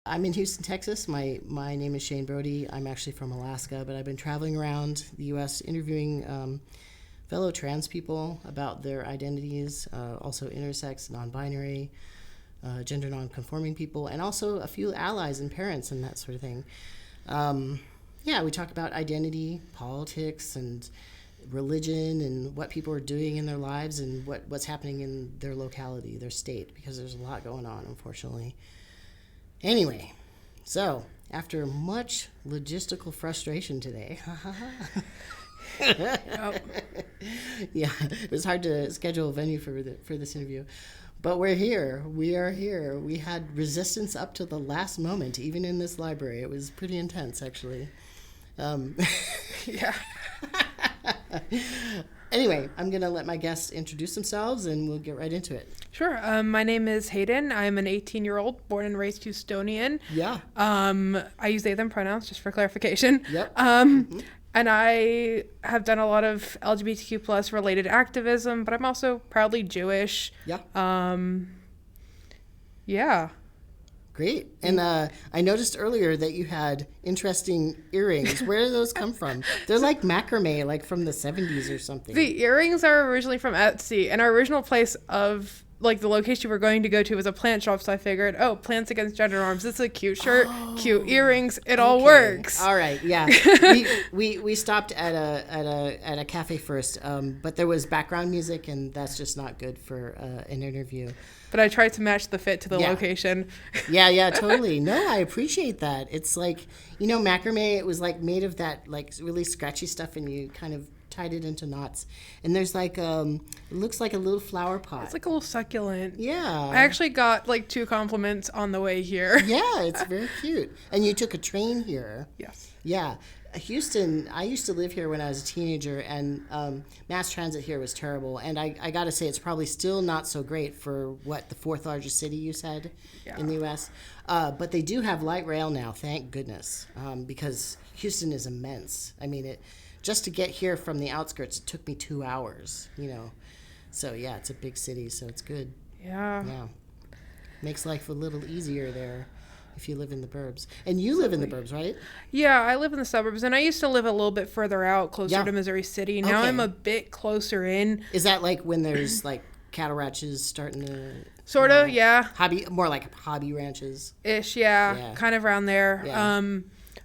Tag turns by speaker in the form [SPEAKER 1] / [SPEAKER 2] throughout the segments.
[SPEAKER 1] I'm in Houston, Texas. My name is Shane Brody. I'm actually from Alaska, but I've been traveling around the U.S. interviewing fellow trans people about their identities, also intersex, non-binary, gender non-conforming people, and also a few allies and parents and that sort of thing. We talk about identity, politics, and religion, and what people are doing in their lives, and what's happening in their locality, their state, because there's a lot going on, unfortunately. Anyway, so after much logistical frustration today, yeah, it was hard to schedule a venue for this interview, but we're here. We are here. We had resistance up to the last moment, even in this library. It was pretty intense, actually. Yeah. Anyway, I'm going to let my guests introduce themselves, and we'll get right into it.
[SPEAKER 2] Sure. My name is Hayden. I'm an 18-year-old, born and raised Houstonian.
[SPEAKER 1] Yeah.
[SPEAKER 2] I use they, them pronouns, just for clarification.
[SPEAKER 1] Yep.
[SPEAKER 2] And I have done a lot of LGBTQ plus related activism, but I'm also proudly Jewish.
[SPEAKER 1] Yeah.
[SPEAKER 2] Yeah.
[SPEAKER 1] Great. And I noticed earlier that you had interesting earrings. Where do those come from? They're like macrame, like from the 70s or something.
[SPEAKER 2] The earrings are originally from Etsy, and our original place of, like, the location we're going to go to was a plant shop, so I figured, Plants Against Gender Norms. This is a cute shirt, cute earrings. It all works.
[SPEAKER 1] All right, yeah. we stopped at a cafe first, but there was background music, and that's just not good for an interview.
[SPEAKER 2] But I tried to match the fit to the location.
[SPEAKER 1] Yeah, totally. No, I appreciate that. It's like, macrame, it was like made of that like really scratchy stuff, and you kind of tied it into knots. And there's like, it looks like a little flower pot.
[SPEAKER 2] It's like a little succulent.
[SPEAKER 1] Yeah.
[SPEAKER 2] I actually got like 2 compliments on the way here.
[SPEAKER 1] Yeah, it's very cute. And you took a train here.
[SPEAKER 2] Yes.
[SPEAKER 1] Yeah. Houston, I used to live here when I was a teenager, and mass transit here was terrible. And I got to say, it's probably still not so great for what, the 4th largest city you said in the U.S. But they do have light rail now, thank goodness, because Houston is immense. I mean, just to get here from the outskirts, it took me 2 hours, So, yeah, it's a big city, so it's good.
[SPEAKER 2] Yeah.
[SPEAKER 1] Yeah. Makes life a little easier there. If you live in the burbs. And you live in the burbs, right?
[SPEAKER 2] Yeah, I live in the suburbs, and I used to live a little bit further out, closer to Missouri City. Now I'm a bit closer in.
[SPEAKER 1] Is that like when there's like cattle ranches starting to...
[SPEAKER 2] Sort of, yeah.
[SPEAKER 1] More like hobby ranches?
[SPEAKER 2] Ish, yeah. Kind of around there.
[SPEAKER 1] Yeah.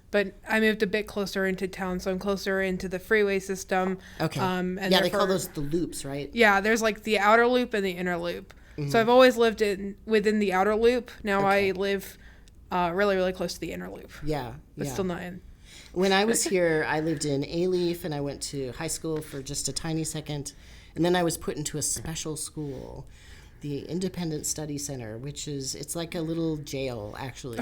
[SPEAKER 2] But I moved a bit closer into town, so I'm closer into the freeway system.
[SPEAKER 1] Okay.
[SPEAKER 2] And
[SPEAKER 1] they call those the loops, right?
[SPEAKER 2] Yeah, there's like the outer loop and the inner loop. Mm-hmm. So I've always lived within the outer loop. Now I live... really, really close to the inner loop.
[SPEAKER 1] Yeah.
[SPEAKER 2] But still not in.
[SPEAKER 1] When I was here, I lived in A-Leaf, and I went to high school for just a tiny second. And then I was put into a special school, the Independent Study Center, it's like a little jail, actually.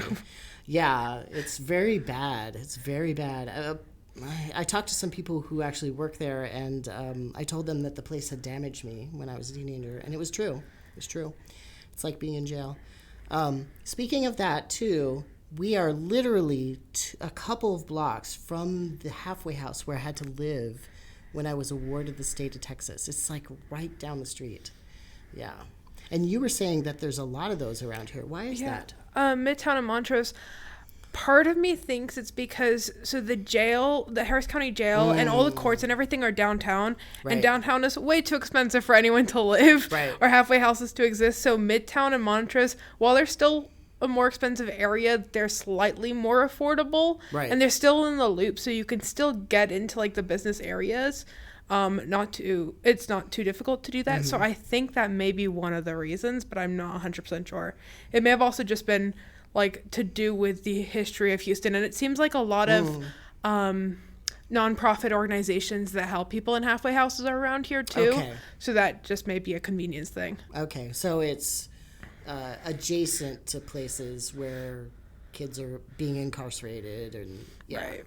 [SPEAKER 1] Yeah, it's very bad. It's very bad. I talked to some people who actually work there, and I told them that the place had damaged me when I was a teenager. And it was true. It's true. It's like being in jail. Speaking of that, too, we are literally a couple of blocks from the halfway house where I had to live when I was awarded the state of Texas. It's like right down the street. Yeah. And you were saying that there's a lot of those around here. Why is that?
[SPEAKER 2] Midtown and Montrose. Part of me thinks it's because, the jail, the Harris County Jail, and all the courts and everything are downtown. Right. And downtown is way too expensive for anyone to live or halfway houses to exist. So Midtown and Montrose, while they're still a more expensive area, they're slightly more affordable. Right. And they're still in the loop, so you can still get into like the business areas. It's not too difficult to do that. Mm-hmm. So I think that may be one of the reasons, but I'm not 100% sure. It may have also just been like to do with the history of Houston, and it seems like a lot of nonprofit organizations that help people in halfway houses are around here too. Okay. So that just may be a convenience thing.
[SPEAKER 1] Okay, so it's adjacent to places where kids are being incarcerated, and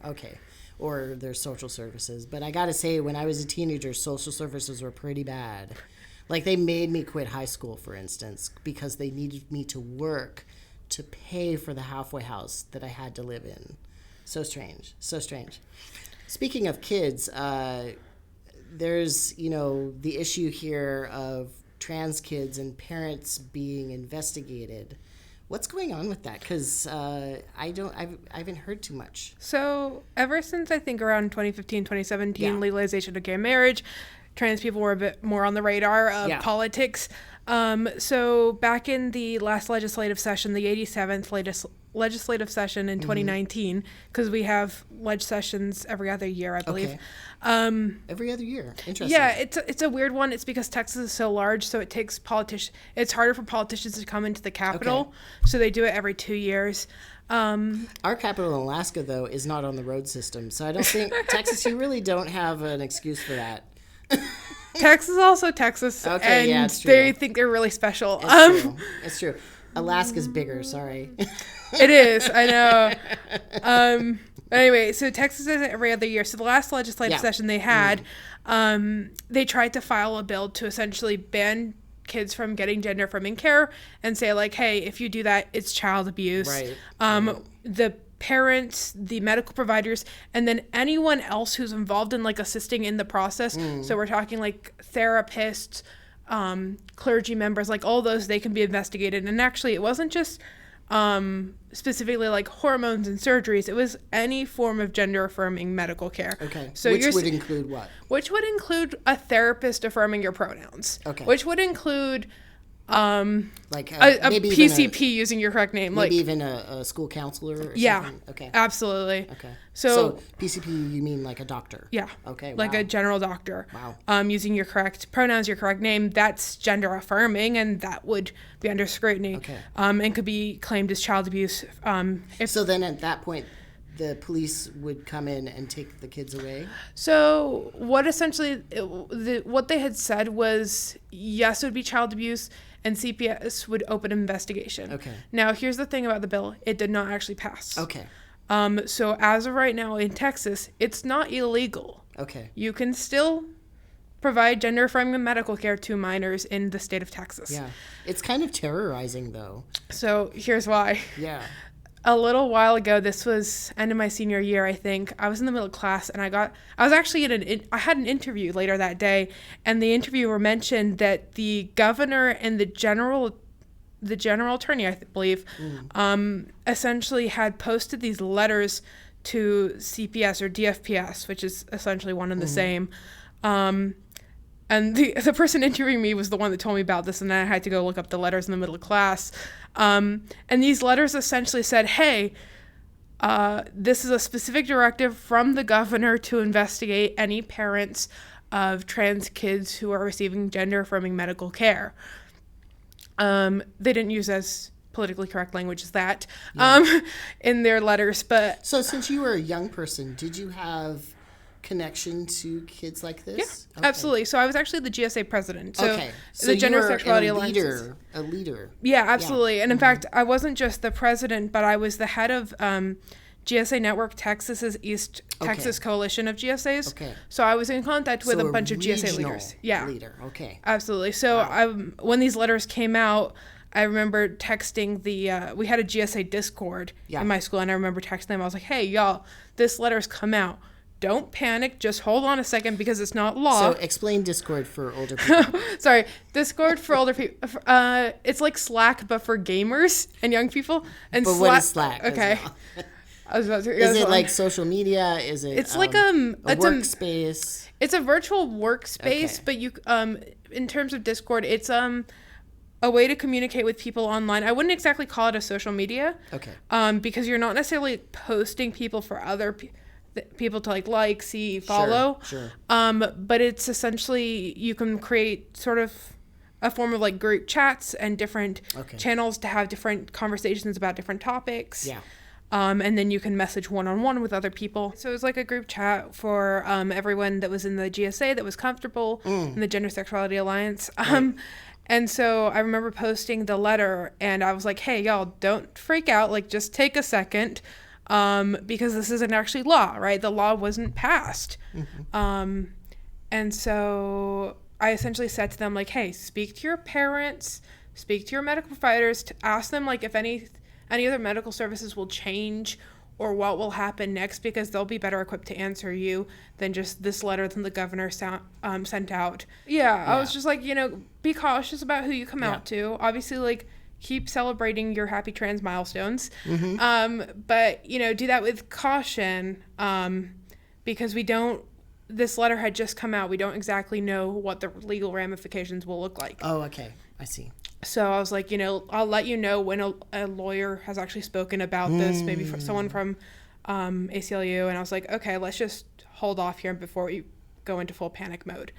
[SPEAKER 1] okay, or there's social services. But I gotta say, when I was a teenager, social services were pretty bad. Like, they made me quit high school, for instance, because they needed me to work to pay for the halfway house that I had to live in. So strange. Speaking of kids, there's, the issue here of trans kids and parents being investigated What's going on with that? Because I haven't heard too much.
[SPEAKER 2] So ever since I think around 2015, 2017, legalization of gay marriage, trans people were a bit more on the radar of politics. So back in the last legislative session, the 87th legislative session in 2019, because we have leg sessions every other year, I believe.
[SPEAKER 1] Okay. Every other year. Interesting.
[SPEAKER 2] Yeah, it's a weird one. It's because Texas is so large, so it takes it's harder for politicians to come into the Capitol, so they do it every 2 years.
[SPEAKER 1] Our capital in Alaska, though, is not on the road system, so I don't think Texas, you really don't have an excuse for that.
[SPEAKER 2] Texas is also Texas, and they think they're really special.
[SPEAKER 1] It's true. Alaska's bigger, sorry.
[SPEAKER 2] It is, I know. Anyway, so Texas is every other year. So the last legislative session they had, they tried to file a bill to essentially ban kids from getting gender-affirming care and say, like, hey, if you do that, it's child abuse.
[SPEAKER 1] Right.
[SPEAKER 2] The parents, the medical providers, and then anyone else who's involved in, like, assisting in the process. So we're talking, like, therapists, clergy members, like, all those, they can be investigated. And actually, it wasn't just specifically like hormones and surgeries. It was any form of gender-affirming medical care.
[SPEAKER 1] Okay. So which would include what?
[SPEAKER 2] Which would include a therapist affirming your pronouns.
[SPEAKER 1] Okay.
[SPEAKER 2] Which would include
[SPEAKER 1] like
[SPEAKER 2] a PCP using your correct name.
[SPEAKER 1] Maybe even a school counselor or something? Okay.
[SPEAKER 2] Absolutely.
[SPEAKER 1] Okay. So PCP, you mean like a doctor?
[SPEAKER 2] Yeah.
[SPEAKER 1] Okay.
[SPEAKER 2] Like a general doctor.
[SPEAKER 1] Wow.
[SPEAKER 2] Using your correct pronouns, your correct name, that's gender affirming, and that would be under scrutiny.
[SPEAKER 1] Okay.
[SPEAKER 2] And could be claimed as child abuse.
[SPEAKER 1] So then at that point, the police would come in and take the kids away?
[SPEAKER 2] So what what they had said was, yes, it would be child abuse, and CPS would open an investigation.
[SPEAKER 1] Okay.
[SPEAKER 2] Now, here's the thing about the bill. It did not actually pass.
[SPEAKER 1] Okay.
[SPEAKER 2] So as of right now in Texas, it's not illegal.
[SPEAKER 1] Okay.
[SPEAKER 2] You can still provide gender-affirming medical care to minors in the state of Texas.
[SPEAKER 1] Yeah. It's kind of terrorizing, though.
[SPEAKER 2] So here's why.
[SPEAKER 1] Yeah.
[SPEAKER 2] A little while ago, this was end of my senior year, I think. I was in the middle class, and I was actually I had an interview later that day, and the interviewer mentioned that the governor and the general attorney, I believe, essentially had posted these letters to CPS or DFPS, which is essentially one and the same. And the person interviewing me was the one that told me about this, and then I had to go look up the letters in the middle of class. And these letters essentially said, hey, this is a specific directive from the governor to investigate any parents of trans kids who are receiving gender-affirming medical care. They didn't use as politically correct language as that in their letters. But
[SPEAKER 1] so since you were a young person, did you have connection to kids like this?
[SPEAKER 2] Yeah, absolutely. So I was actually the GSA president. So
[SPEAKER 1] so
[SPEAKER 2] the Gender
[SPEAKER 1] you were
[SPEAKER 2] Sexuality
[SPEAKER 1] a leader.
[SPEAKER 2] Yeah, absolutely. And in fact, I wasn't just the president, but I was the head of GSA Network Texas's East Texas Coalition of GSAs. Okay. So I was in contact with a bunch of GSA leaders. Yeah.
[SPEAKER 1] Leader. Okay.
[SPEAKER 2] Absolutely. So when these letters came out, I remember texting we had a GSA Discord in my school, and I remember texting them. I was like, hey, y'all, this letter's come out. Don't panic. Just hold on a second because it's not law.
[SPEAKER 1] So explain Discord for older people.
[SPEAKER 2] Sorry. Discord for older people. It's like Slack, but for gamers and young people. And
[SPEAKER 1] but what is Slack?
[SPEAKER 2] Okay. I was about to
[SPEAKER 1] Is it like social media? Is it
[SPEAKER 2] it's like
[SPEAKER 1] a workspace?
[SPEAKER 2] It's a virtual workspace, but you in terms of Discord, it's a way to communicate with people online. I wouldn't exactly call it a social media.
[SPEAKER 1] Okay.
[SPEAKER 2] Because you're not necessarily posting people for other people to like, see, follow.
[SPEAKER 1] Sure.
[SPEAKER 2] But it's essentially you can create sort of a form of like group chats and different channels to have different conversations about different topics.
[SPEAKER 1] Yeah.
[SPEAKER 2] And then you can message one-on-one with other people. So it was like a group chat for everyone that was in the GSA that was comfortable in the Gender Sexuality Alliance. And so I remember posting the letter, and I was like, hey, y'all, don't freak out. Like, just take a second. Because this isn't actually law, right? The law wasn't passed. And so I essentially said to them, like, hey, speak to your parents, speak to your medical providers, to ask them, like, if any other medical services will change or what will happen next, because they'll be better equipped to answer you than just this letter that the governor sent out. Yeah, I was just like, be cautious about who you come out to. Obviously, like, keep celebrating your happy trans milestones. But, you know, do that with caution, because this letter had just come out. We don't exactly know what the legal ramifications will look like.
[SPEAKER 1] Oh, okay. I see.
[SPEAKER 2] So I was like, you know, I'll let you know when a lawyer has actually spoken about this, maybe someone from ACLU. And I was like, okay, let's just hold off here before we go into full panic mode.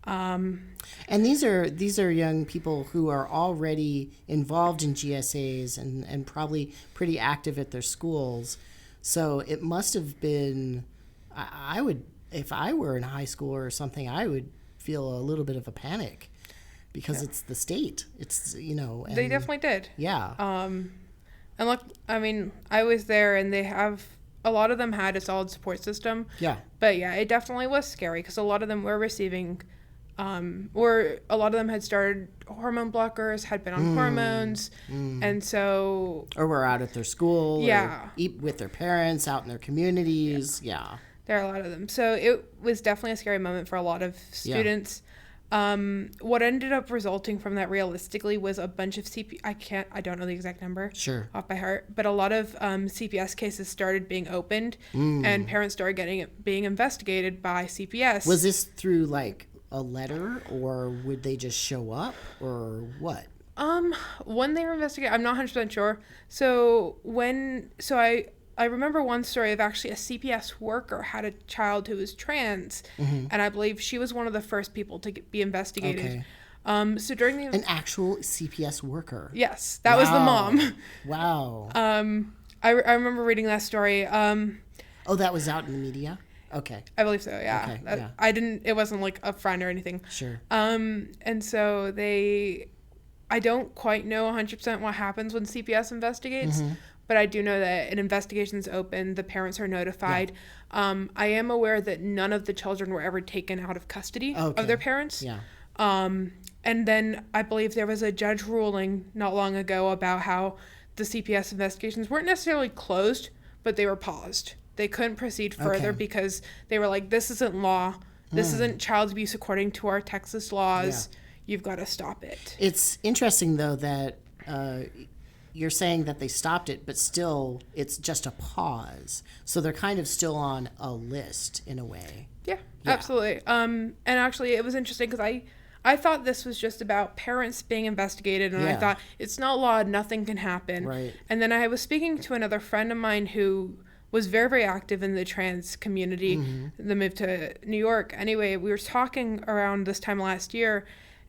[SPEAKER 1] And these are young people who are already involved in GSAs and probably pretty active at their schools. So it must have been, I would, if I were in high school or something, I would feel a little bit of a panic because it's the state. It's, you know. And,
[SPEAKER 2] they definitely did.
[SPEAKER 1] Yeah.
[SPEAKER 2] And look, I mean, I was there and a lot of them had a solid support system. Yeah. But yeah, it definitely was scary because a lot of them were receiving, or a lot of them had started hormone blockers, had been on hormones, and so...
[SPEAKER 1] Or were out at their school,
[SPEAKER 2] yeah,
[SPEAKER 1] or eat with their parents, out in their communities, yeah.
[SPEAKER 2] There are a lot of them. So it was definitely a scary moment for a lot of students. What ended up resulting from that realistically was a bunch of I don't know the exact number off by heart, but a lot of CPS cases started being opened and parents started being investigated by CPS.
[SPEAKER 1] Was this through like a letter or would they just show up or what?
[SPEAKER 2] When they were investigated, I'm not 100% sure. I remember one story of actually a CPS worker had a child who was trans, and I believe she was one of the first people to be investigated. Okay. So during an
[SPEAKER 1] actual CPS worker.
[SPEAKER 2] Yes, that was the mom.
[SPEAKER 1] Wow.
[SPEAKER 2] I remember reading that story.
[SPEAKER 1] Oh, that was out in the media? Okay.
[SPEAKER 2] I believe so, yeah. Okay, it wasn't like a friend or anything.
[SPEAKER 1] Sure.
[SPEAKER 2] And so I don't quite know 100% what happens when CPS investigates, but I do know that an investigation is open. The parents are notified. Yeah. I am aware that none of the children were ever taken out of custody of their parents. Yeah. And then I believe there was a judge ruling not long ago about how the CPS investigations weren't necessarily closed, but they were paused. They couldn't proceed further because they were like, this isn't law. This isn't child abuse according to our Texas laws. Yeah. You've got to stop it.
[SPEAKER 1] It's interesting, though, that you're saying that they stopped it, but still it's just a pause. So they're kind of still on a list in a way.
[SPEAKER 2] Yeah. Absolutely. And actually it was interesting because I thought this was just about parents being investigated, and I thought it's not law, nothing can happen. Right. And then I was speaking to another friend of mine who was very, very active in the trans community, the move to New York. Anyway, we were talking around this time last year,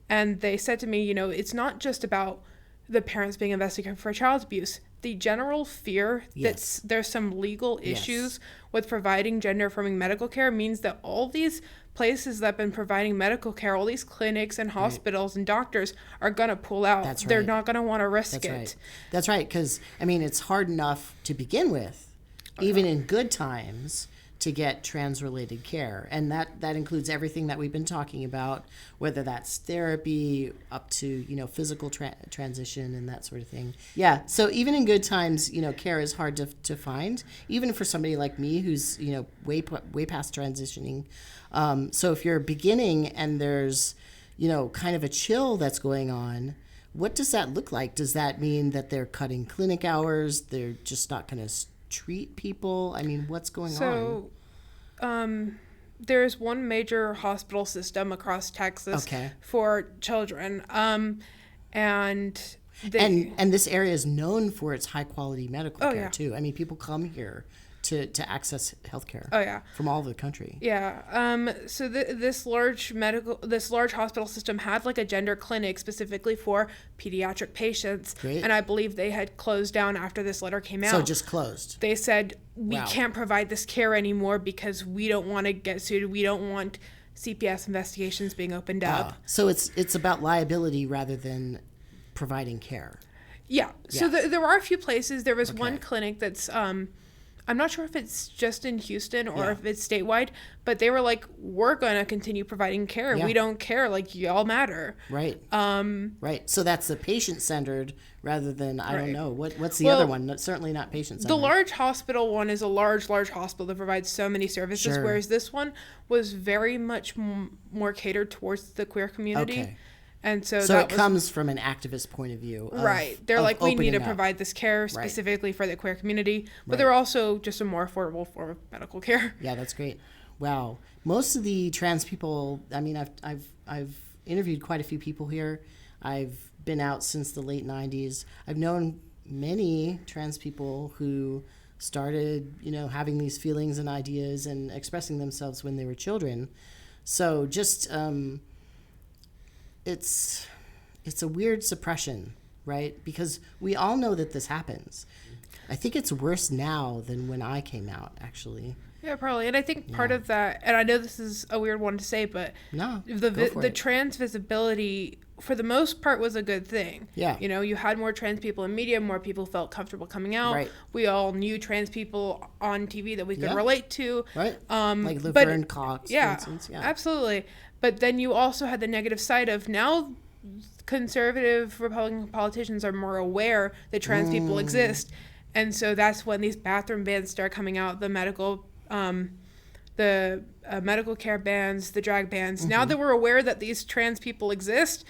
[SPEAKER 2] and they said to me, you know, it's not just about the parents being investigated for child abuse. The general fear that there's some legal issues with providing gender-affirming medical care means that all these places that have been providing medical care, all these clinics and hospitals and doctors are going to pull out. That's right. They're not going to want to risk it.
[SPEAKER 1] That's right, because, I mean, it's hard enough to begin with, even in good times, to get trans-related care. And that includes everything that we've been talking about, whether that's therapy up to, you know, physical transition and that sort of thing. Yeah, so even in good times, you know, care is hard to find, even for somebody like me who's, you know, way past transitioning. So if you're beginning and there's, you know, kind of a chill that's going on, what does that look like? Does that mean that they're cutting clinic hours? They're just not going to treat people? I mean, what's going on?
[SPEAKER 2] So, there's one major hospital system across Texas for children, and
[SPEAKER 1] this area is known for its high quality medical care too. I mean, people come here to access healthcare. From all over the country.
[SPEAKER 2] Yeah. So this large hospital system had like a gender clinic specifically for pediatric patients. Great. And I believe they had closed down after this letter came out.
[SPEAKER 1] So just closed.
[SPEAKER 2] They said we can't provide this care anymore because we don't want to get sued. We don't want CPS investigations being opened up.
[SPEAKER 1] So it's about liability rather than providing care.
[SPEAKER 2] Yeah. So there are a few places. There was one clinic that's I'm not sure if it's just in Houston or if it's statewide, but they were like, we're going to continue providing care. We don't care. Like, y'all matter.
[SPEAKER 1] Right. Right. So that's the patient-centered rather than, I don't know. What's the other one? Certainly not patient-centered.
[SPEAKER 2] The large hospital one is a large hospital that provides so many services, whereas this one was very much more catered towards the queer community. Okay. And so
[SPEAKER 1] it comes from an activist point of view.
[SPEAKER 2] Right. They're like, we need to provide this care specifically for the queer community, but they're also just a more affordable form of medical care.
[SPEAKER 1] Yeah, that's great. Wow. Most of the trans people, I mean, I've interviewed quite a few people here. I've been out since the late 90s. I've known many trans people who started, having these feelings and ideas and expressing themselves when they were children. So just, it's a weird suppression, right? Because we all know that this happens. I think it's worse now than when I came out, actually.
[SPEAKER 2] Yeah, probably. And I think part of that, and I know this is a weird one to say, but the trans visibility, for the most part, was a good thing. Yeah. You had more trans people in media, more people felt comfortable coming out. Right. We all knew trans people on TV that we could relate to.
[SPEAKER 1] Right. Like Laverne Cox, for instance. Yeah,
[SPEAKER 2] absolutely. But then you also had the negative side of now conservative Republican politicians are more aware that trans people exist. And so that's when these bathroom bans start coming out, the medical care bans, the drag bans. Mm-hmm. Now that we're aware that these trans people exist,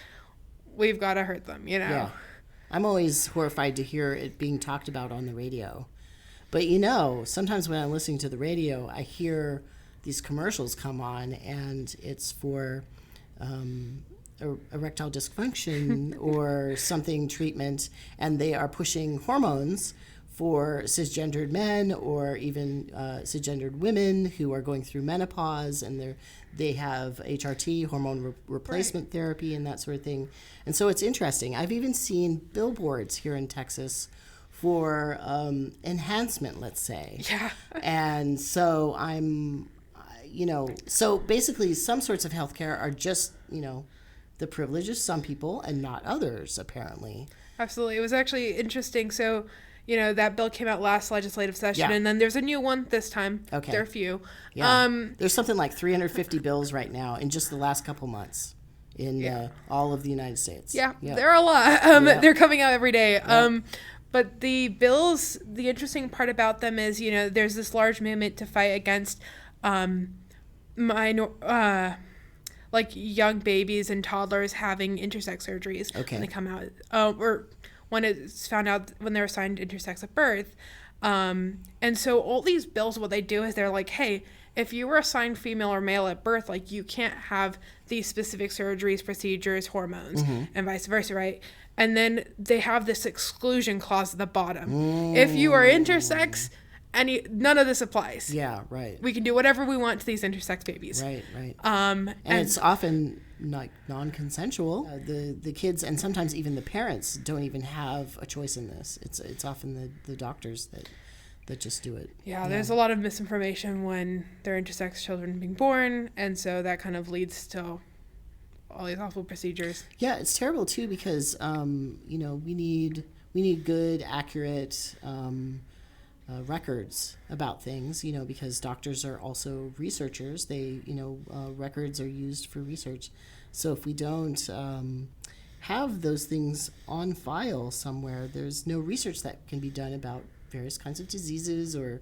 [SPEAKER 2] we've got to hurt them, Yeah.
[SPEAKER 1] I'm always horrified to hear it being talked about on the radio. But, sometimes when I'm listening to the radio, I hear these commercials come on, and it's for erectile dysfunction or something treatment, and they are pushing hormones for cisgendered men or even cisgendered women who are going through menopause, and they have HRT, hormone replacement therapy, and that sort of thing. And so it's interesting. I've even seen billboards here in Texas for enhancement, let's say.
[SPEAKER 2] Yeah.
[SPEAKER 1] And so so basically some sorts of healthcare are just, the privilege of some people and not others, apparently.
[SPEAKER 2] Absolutely. It was actually interesting. So, that bill came out last legislative session, and then there's a new one this time. Okay. There are a few.
[SPEAKER 1] Yeah. There's something like 350 bills right now in just the last couple months in all of the United States.
[SPEAKER 2] Yeah, there are a lot. They're coming out every day. Yeah. But the bills, the interesting part about them is, there's this large movement to fight against young babies and toddlers having intersex surgeries when they come out, or when it's found out when they're assigned intersex at birth. And so all these bills, what they do is they're like, hey, if you were assigned female or male at birth, you can't have these specific surgeries, procedures, hormones, and vice versa, right? And then they have this exclusion clause at the bottom. If you are intersex, none of this applies.
[SPEAKER 1] Yeah, right.
[SPEAKER 2] We can do whatever we want to these intersex babies.
[SPEAKER 1] Right. And it's often non-consensual. The kids and sometimes even the parents don't even have a choice in this. It's often the doctors that just do it.
[SPEAKER 2] Yeah, there's a lot of misinformation when they're intersex children being born, and so that kind of leads to all these awful procedures.
[SPEAKER 1] Yeah, it's terrible too because we need good, accurate records about things, because doctors are also researchers. They, records are used for research. So if we don't have those things on file somewhere, there's no research that can be done about various kinds of diseases or,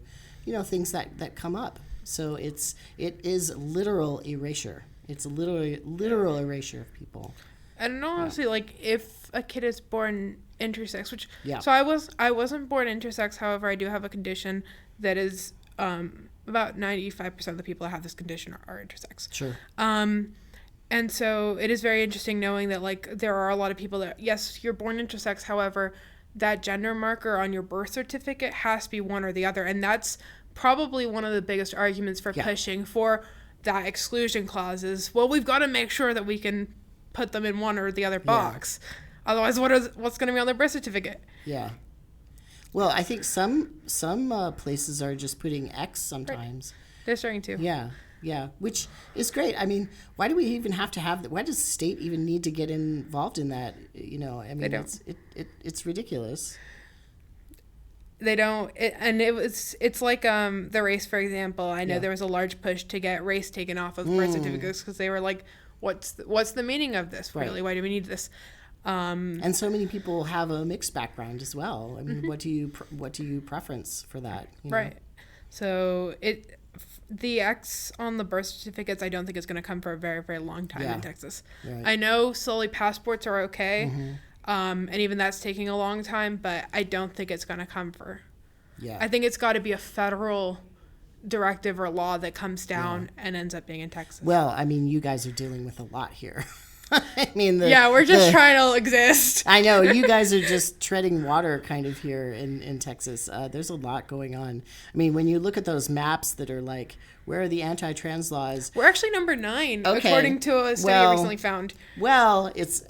[SPEAKER 1] things that come up. So it is literal erasure. It's a literal erasure of people.
[SPEAKER 2] And honestly, if a kid is born intersex, so I wasn't born intersex. However, I do have a condition that is about 95% of the people that have this condition are intersex.
[SPEAKER 1] Sure.
[SPEAKER 2] And so it is very interesting knowing that there are a lot of people that, yes, you're born intersex. However, that gender marker on your birth certificate has to be one or the other, and that's probably one of the biggest arguments for pushing for that exclusion clause. Is, well, we've got to make sure that we can put them in one or the other box. Otherwise, what's going to be on their birth certificate?
[SPEAKER 1] Yeah. Well, I think some places are just putting X sometimes.
[SPEAKER 2] Right. They're starting to.
[SPEAKER 1] Yeah, which is great. I mean, why do we even have to have that? Why does the state even need to get involved in that? They don't. It's ridiculous.
[SPEAKER 2] They don't. It's like the race, for example. I know there was a large push to get race taken off of birth certificates because they were like, what's the meaning of this, really? Right. Why do we need this?
[SPEAKER 1] And so many people have a mixed background as well. I mean, what do you preference for that?
[SPEAKER 2] Right. So the X on the birth certificates, I don't think is going to come for a very, very long time in Texas.
[SPEAKER 1] Right.
[SPEAKER 2] I know slowly passports are okay, and even that's taking a long time, but I don't think it's going to come for.
[SPEAKER 1] Yeah.
[SPEAKER 2] I think it's got to be a federal directive or law that comes down and ends up being in Texas.
[SPEAKER 1] Well, I mean, you guys are dealing with a lot here. I mean,
[SPEAKER 2] we're just trying to exist.
[SPEAKER 1] I know you guys are just treading water kind of here in Texas. There's a lot going on. I mean, when you look at those maps that are like, where are the anti-trans laws?
[SPEAKER 2] We're actually number 9, according to a study I recently found.
[SPEAKER 1] Well, it's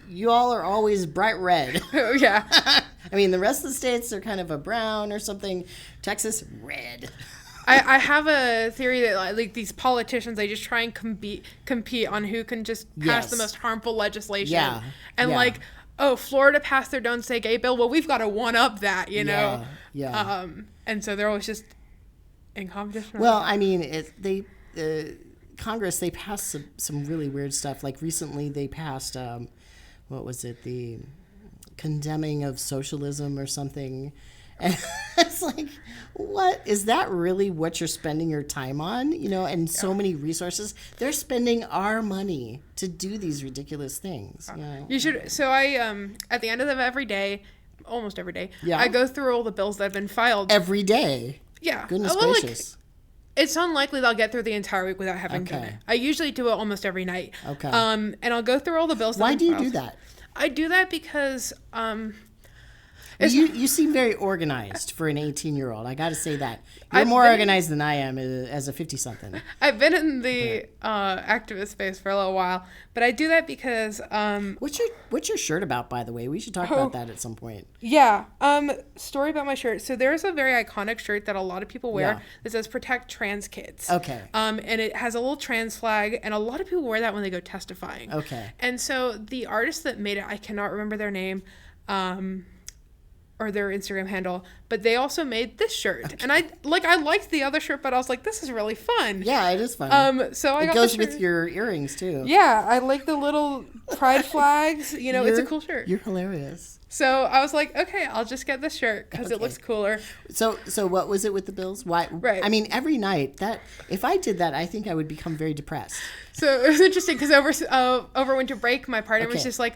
[SPEAKER 1] you all are always bright red.
[SPEAKER 2] Oh, yeah.
[SPEAKER 1] I mean, the rest of the states are kind of a brown or something. Texas, red.
[SPEAKER 2] I have a theory that like these politicians, they just try and compete on who can just pass the most harmful legislation.
[SPEAKER 1] Yeah.
[SPEAKER 2] And like, oh, Florida passed their Don't Say Gay bill. Well, we've got to one up that, you know?
[SPEAKER 1] Yeah.
[SPEAKER 2] And so they're always just in competition.
[SPEAKER 1] Well, I mean, Congress, they passed some really weird stuff. Like recently they passed, what was it? The condemning of socialism or something. And it's like, what is that really what you're spending your time on? You know, and so many resources. They're spending our money to do these ridiculous things. You know?
[SPEAKER 2] You should. So I, at the end of almost every day, I go through all the bills that have been filed.
[SPEAKER 1] Every day?
[SPEAKER 2] Yeah.
[SPEAKER 1] Goodness gracious.
[SPEAKER 2] It's unlikely that I'll get through the entire week without having done it. I usually do it almost every night.
[SPEAKER 1] Okay.
[SPEAKER 2] And I'll go through all the bills.
[SPEAKER 1] Why do you do that?
[SPEAKER 2] I do that because
[SPEAKER 1] you seem very organized for an 18-year-old. I got to say that. You're more organized than I am as a 50-something.
[SPEAKER 2] I've been in the activist space for a little while, but I do that because...
[SPEAKER 1] What's your shirt about, by the way? We should talk about that at some point.
[SPEAKER 2] Yeah. Story about my shirt. So there's a very iconic shirt that a lot of people wear that says Protect Trans Kids.
[SPEAKER 1] Okay.
[SPEAKER 2] And it has a little trans flag, and a lot of people wear that when they go testifying.
[SPEAKER 1] Okay.
[SPEAKER 2] And so the artist that made it, I cannot remember their name, or their Instagram handle, but they also made this shirt. Okay. And I liked the other shirt, but I was like, this is really fun.
[SPEAKER 1] Yeah, it is fun.
[SPEAKER 2] So
[SPEAKER 1] it goes with your earrings too.
[SPEAKER 2] Yeah, I like the little pride flags. You know, it's a cool shirt.
[SPEAKER 1] You're hilarious.
[SPEAKER 2] So I was like, okay, I'll just get this shirt because it looks cooler.
[SPEAKER 1] So what was it with the bills? Why?
[SPEAKER 2] Right.
[SPEAKER 1] I mean, every night if I did that, I think I would become very depressed.
[SPEAKER 2] So it was interesting because over winter break, my partner was just like,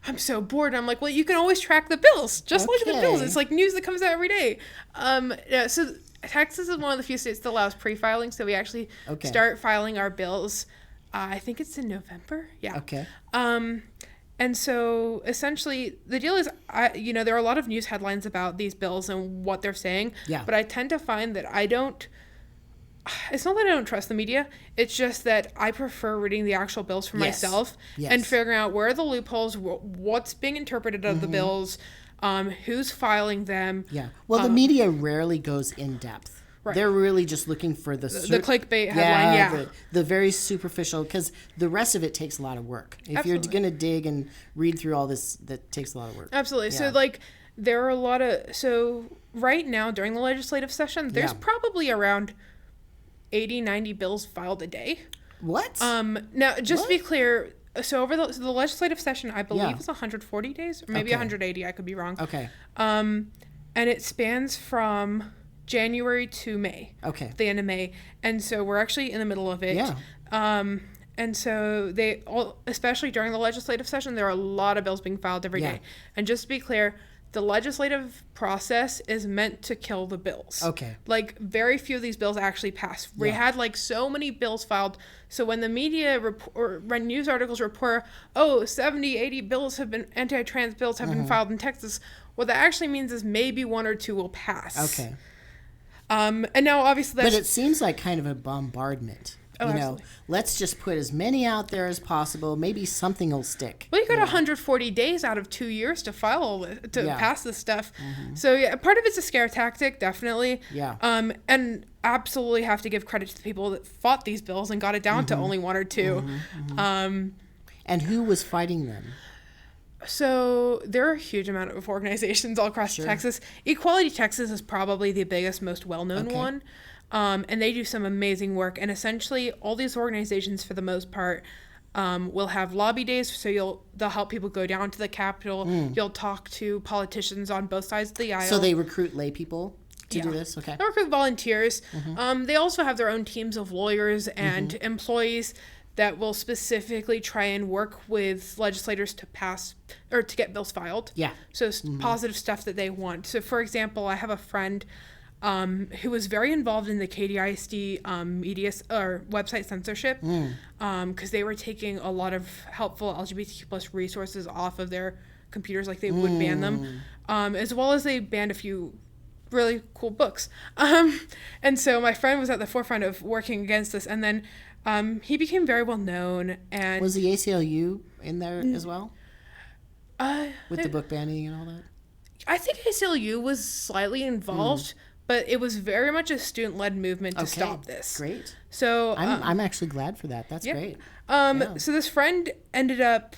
[SPEAKER 2] I'm so bored. I'm like, well, you can always track the bills, just like the bills. It's like news that comes out every day. So Texas is one of the few states that allows pre-filing. So we actually start filing our bills. I think it's in November. Yeah.
[SPEAKER 1] Okay.
[SPEAKER 2] And so essentially the deal is, there are a lot of news headlines about these bills and what they're saying.
[SPEAKER 1] Yeah.
[SPEAKER 2] But I tend to find that it's not that I don't trust the media. It's just that I prefer reading the actual bills for myself and figuring out where are the loopholes, what's being interpreted of the bills, who's filing them.
[SPEAKER 1] Yeah. Well, the media rarely goes in depth. Right. They're really just looking for the
[SPEAKER 2] clickbait headline.
[SPEAKER 1] The very superficial, because the rest of it takes a lot of work. If you're going to dig and read through all this, that takes a lot of work.
[SPEAKER 2] Absolutely. Yeah. So there are a lot of, right now during the legislative session, there's probably around 80, 90 bills filed a day.
[SPEAKER 1] What?
[SPEAKER 2] Now, just to be clear, so over the legislative session, I believe it's 140 days, or maybe 180. I could be wrong.
[SPEAKER 1] Okay.
[SPEAKER 2] And it spans from January to May.
[SPEAKER 1] Okay.
[SPEAKER 2] The end of May. And so we're actually in the middle of it.
[SPEAKER 1] Yeah.
[SPEAKER 2] And so especially during the legislative session, there are a lot of bills being filed every day. And just to be clear, the legislative process is meant to kill the bills.
[SPEAKER 1] Okay.
[SPEAKER 2] Like, very few of these bills actually pass. We had, so many bills filed. So when the media when news articles report, 70, 80 bills anti-trans bills have been filed in Texas, what that actually means is maybe one or two will pass.
[SPEAKER 1] Okay.
[SPEAKER 2] And now, obviously,
[SPEAKER 1] But it seems like kind of a bombardment.
[SPEAKER 2] Absolutely.
[SPEAKER 1] Let's just put as many out there as possible. Maybe something will stick.
[SPEAKER 2] Well, you got 140 days out of 2 years to pass this stuff. Mm-hmm. So part of it's a scare tactic, definitely.
[SPEAKER 1] Yeah.
[SPEAKER 2] And absolutely have to give credit to the people that fought these bills and got it down to only one or two.
[SPEAKER 1] And who was fighting them?
[SPEAKER 2] So there are a huge amount of organizations all across Texas. Equality Texas is probably the biggest, most well-known one. And they do some amazing work. And essentially, all these organizations, for the most part, will have lobby days. So they'll help people go down to the Capitol. You'll talk to politicians on both sides of the aisle.
[SPEAKER 1] So they recruit lay people? to do this? Okay.
[SPEAKER 2] They work with volunteers. They also have their own teams of lawyers and employees that will specifically try and work with legislators to pass or to get bills filed.
[SPEAKER 1] Yeah.
[SPEAKER 2] So positive stuff that they want. So, for example, I have a friend who was very involved in the KDISD media or website censorship because they were taking a lot of helpful LGBTQ plus resources off of their computers, like they would ban them, as well as they banned a few really cool books. And so my friend was at the forefront of working against this, and then he became very well known. And
[SPEAKER 1] was the ACLU in there as well? With the book banning and all that?
[SPEAKER 2] I think ACLU was slightly involved, but it was very much a student-led movement to stop this.
[SPEAKER 1] Great.
[SPEAKER 2] So
[SPEAKER 1] I'm actually glad for that. That's great.
[SPEAKER 2] So this friend ended up,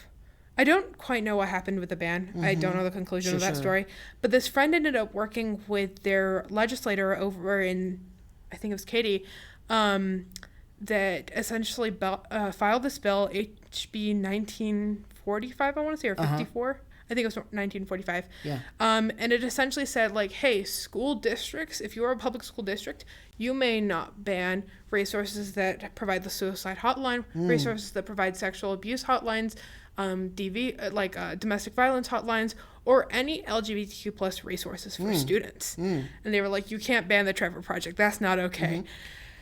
[SPEAKER 2] I don't quite know what happened with the ban. I don't know the conclusion of that story. But this friend ended up working with their legislator over in, I think it was Katy, that essentially filed this bill, HB 1945, I want to say, or 54. I think it was 1945. Yeah. And it essentially said, like, hey, school districts, if you are a public school district, you may not ban resources that provide the suicide hotline, resources that provide sexual abuse hotlines, domestic violence hotlines, or any LGBTQ plus resources for students. And they were like, you can't ban the Trevor Project. That's not okay.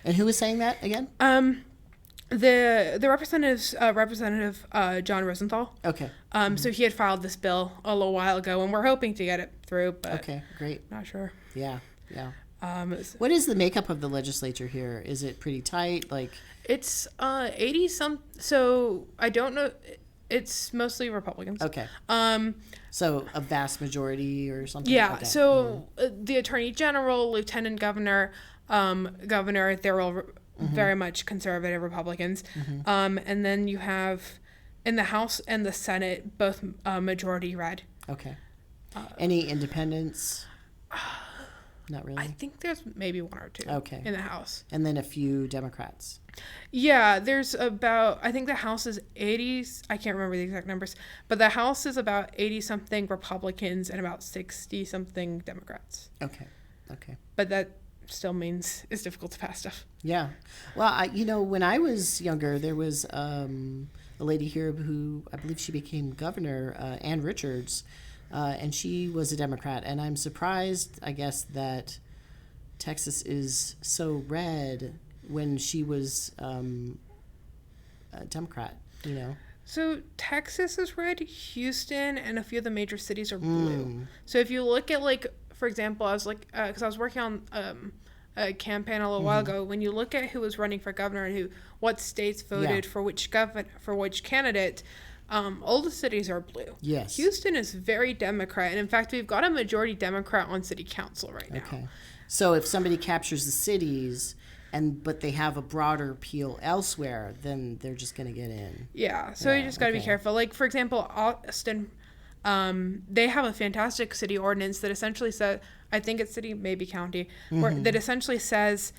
[SPEAKER 1] And who was saying that again?
[SPEAKER 2] The representative John Rosenthal.
[SPEAKER 1] Okay.
[SPEAKER 2] So he had filed this bill a little while ago, and we're hoping to get it through. But
[SPEAKER 1] okay, great.
[SPEAKER 2] Not sure.
[SPEAKER 1] Yeah. What is the makeup of the legislature here? Is it pretty tight? Like
[SPEAKER 2] it's 80 some. So I don't know. It's mostly Republicans.
[SPEAKER 1] Okay. So a vast majority or something.
[SPEAKER 2] Yeah.
[SPEAKER 1] Okay.
[SPEAKER 2] So the Attorney General, Lieutenant Governor, Governor, they're all very much conservative Republicans. And then you have in the House and the Senate both majority red.
[SPEAKER 1] Okay. Any independents? Not really.
[SPEAKER 2] I think there's maybe one or two.
[SPEAKER 1] Okay.
[SPEAKER 2] In the House.
[SPEAKER 1] And then a few Democrats.
[SPEAKER 2] Yeah, there's about, I think the House is 80, I can't remember the exact numbers, but the House is about 80 something Republicans and about 60 something Democrats.
[SPEAKER 1] Okay.
[SPEAKER 2] But that still means it's difficult to pass stuff.
[SPEAKER 1] Yeah. Well, when I was younger, there was a lady here who I believe she became governor, Ann Richards, and she was a Democrat. And I'm surprised, I guess, that Texas is so red when she was a Democrat,
[SPEAKER 2] So Texas is red, Houston and a few of the major cities are blue. So if you look at, like, for example, I was like, because I was working on a campaign a little while ago. When you look at who was running for governor and what states voted for which candidate, all the cities are blue.
[SPEAKER 1] Yes.
[SPEAKER 2] Houston is very Democrat, and in fact, we've got a majority Democrat on city council right now.
[SPEAKER 1] Okay. So if somebody captures the cities, but they have a broader appeal elsewhere, then they're just going to get in.
[SPEAKER 2] Yeah. So you just got to be careful. Like, for example, Austin. They have a fantastic city ordinance that essentially says, I think it's city, maybe county, that essentially says,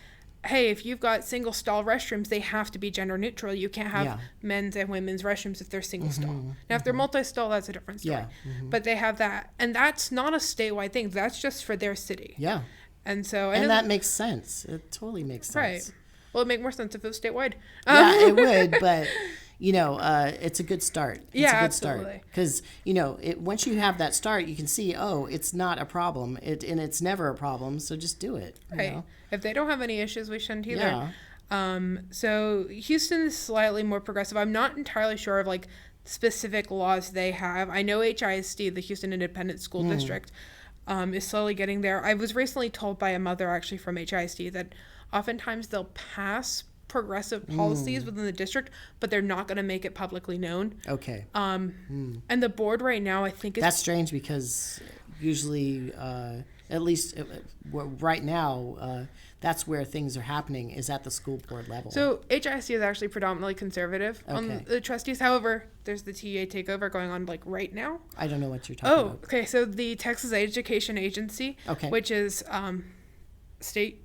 [SPEAKER 2] hey, if you've got single stall restrooms, they have to be gender neutral. You can't have men's and women's restrooms if they're single stall. Now, if they're multi-stall, that's a different story. But they have that. And that's not a statewide thing. That's just for their city.
[SPEAKER 1] Yeah.
[SPEAKER 2] And so...
[SPEAKER 1] And that makes sense. It totally makes sense.
[SPEAKER 2] Right. Well, it'd make more sense if it was statewide.
[SPEAKER 1] Yeah, it would, but... it's a good start. It's a good
[SPEAKER 2] absolutely.
[SPEAKER 1] Because, once you have that start, you can see, it's not a problem. And it's never a problem, so just do it.
[SPEAKER 2] Right. If they don't have any issues, we shouldn't either. Yeah. So Houston is slightly more progressive. I'm not entirely sure of, like, specific laws they have. I know HISD, the Houston Independent School District, is slowly getting there. I was recently told by a mother, actually, from HISD that oftentimes they'll pass progressive policies within the district, but they're not going to make it publicly known.
[SPEAKER 1] Okay.
[SPEAKER 2] And the board right now, I think
[SPEAKER 1] that's strange because usually, at least right now, that's where things are happening is at the school board level.
[SPEAKER 2] So HISD is actually predominantly conservative on the trustees. However, there's the TA takeover going on, like, right now.
[SPEAKER 1] I don't know what you're talking about.
[SPEAKER 2] Okay. So the Texas Education Agency, which is state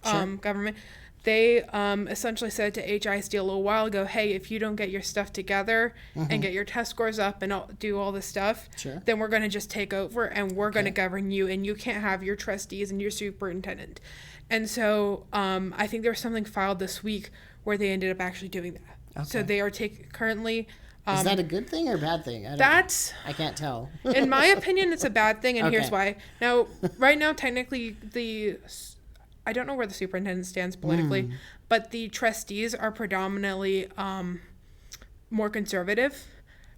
[SPEAKER 2] government, they essentially said to HISD a little while ago, hey, if you don't get your stuff together and get your test scores up and do all this stuff, then we're going to just take over and we're going to govern you, and you can't have your trustees and your superintendent. And so I think there was something filed this week where they ended up actually doing that. Okay. So they are currently...
[SPEAKER 1] is that a good thing or a bad thing? I can't tell.
[SPEAKER 2] In my opinion, it's a bad thing, and here's why. Now, right now, technically, I don't know where the superintendent stands politically, but the trustees are predominantly more conservative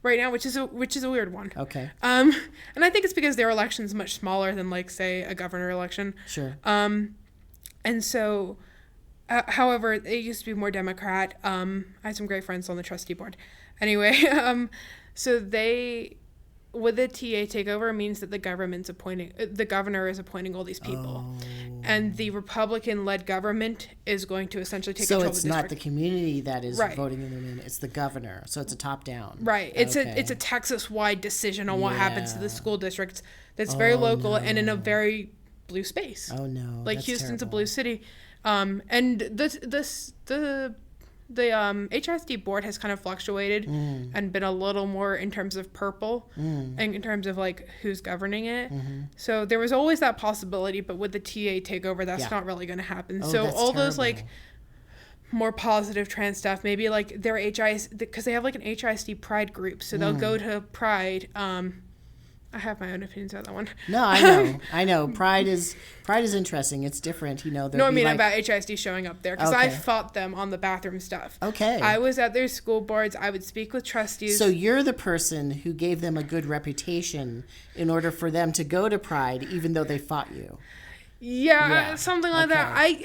[SPEAKER 2] right now, which is a weird one. Okay. And I think it's because their election is much smaller than, like, say, a governor election. Sure. And so, however, it used to be more Democrat. I had some great friends on the trustee board. Anyway, so with the TA takeover means that the governor is appointing all these people. And the Republican-led government is going to essentially take control of the district. So it's not the community that is voting in their name, it's the governor. So it's a top-down. Right. It's a Texas-wide decision on what happens to the school districts that's very local and in a very blue space. Oh, no. Like, Houston's terrible. A blue city. And the HISD board has kind of fluctuated and been a little more in terms of purple and in terms of like who's governing it. So there was always that possibility, but with the TA takeover, that's not really going to happen. So all those like more positive trans stuff, maybe like their because they have like an HISD pride group, so they'll go to pride. I have my own opinions about that one. No, I know. Pride is interesting. It's different, you know. No, I mean about HISD showing up there, because I fought them on the bathroom stuff. Okay. I was at their school boards. I would speak with trustees.
[SPEAKER 1] So you're the person who gave them a good reputation in order for them to go to Pride, even though they fought you.
[SPEAKER 2] Yeah. Something like that.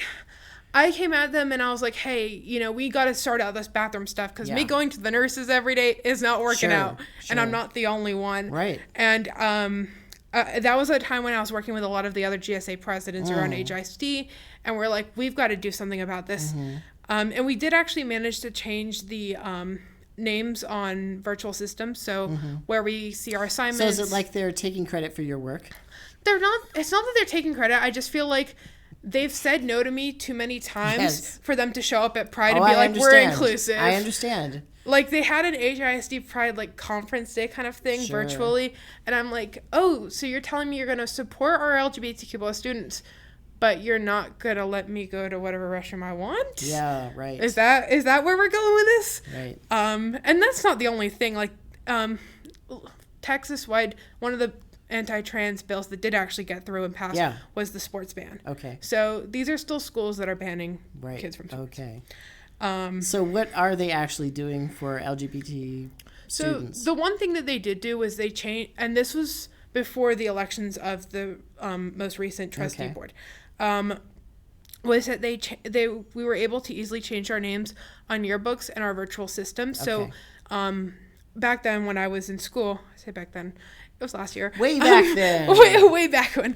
[SPEAKER 2] I came at them and I was like, hey, you know, we got to sort out this bathroom stuff, because me going to the nurses every day is not working out. And I'm not the only one. Right. And that was a time when I was working with a lot of the other GSA presidents around HISD, and we're like, we've got to do something about this. And we did actually manage to change the names on virtual systems, so where we see our assignments.
[SPEAKER 1] So is it like they're taking credit for your work?
[SPEAKER 2] They're not. It's not that they're taking credit. I just feel like they've said no to me too many times for them to show up at Pride and be like, we're inclusive. I understand. Like, they had an HISD Pride, like, conference day kind of thing virtually. And I'm like, oh, so you're telling me you're going to support our LGBTQ plus students, but you're not going to let me go to whatever restroom I want? Yeah, right. Is that where we're going with this? Right. And that's not the only thing. Like, Texas-wide, one of the anti-trans bills that did actually get through and pass was the sports ban. Okay. So these are still schools that are banning kids from sports. Okay.
[SPEAKER 1] So what are they actually doing for LGBT students?
[SPEAKER 2] So the one thing that they did do was they changed, and this was before the elections of the most recent trustee board, was that we were able to easily change our names on yearbooks and our virtual system. So back then when I was in school, I say back then, it was last year.
[SPEAKER 1] Way back then.
[SPEAKER 2] Way back when.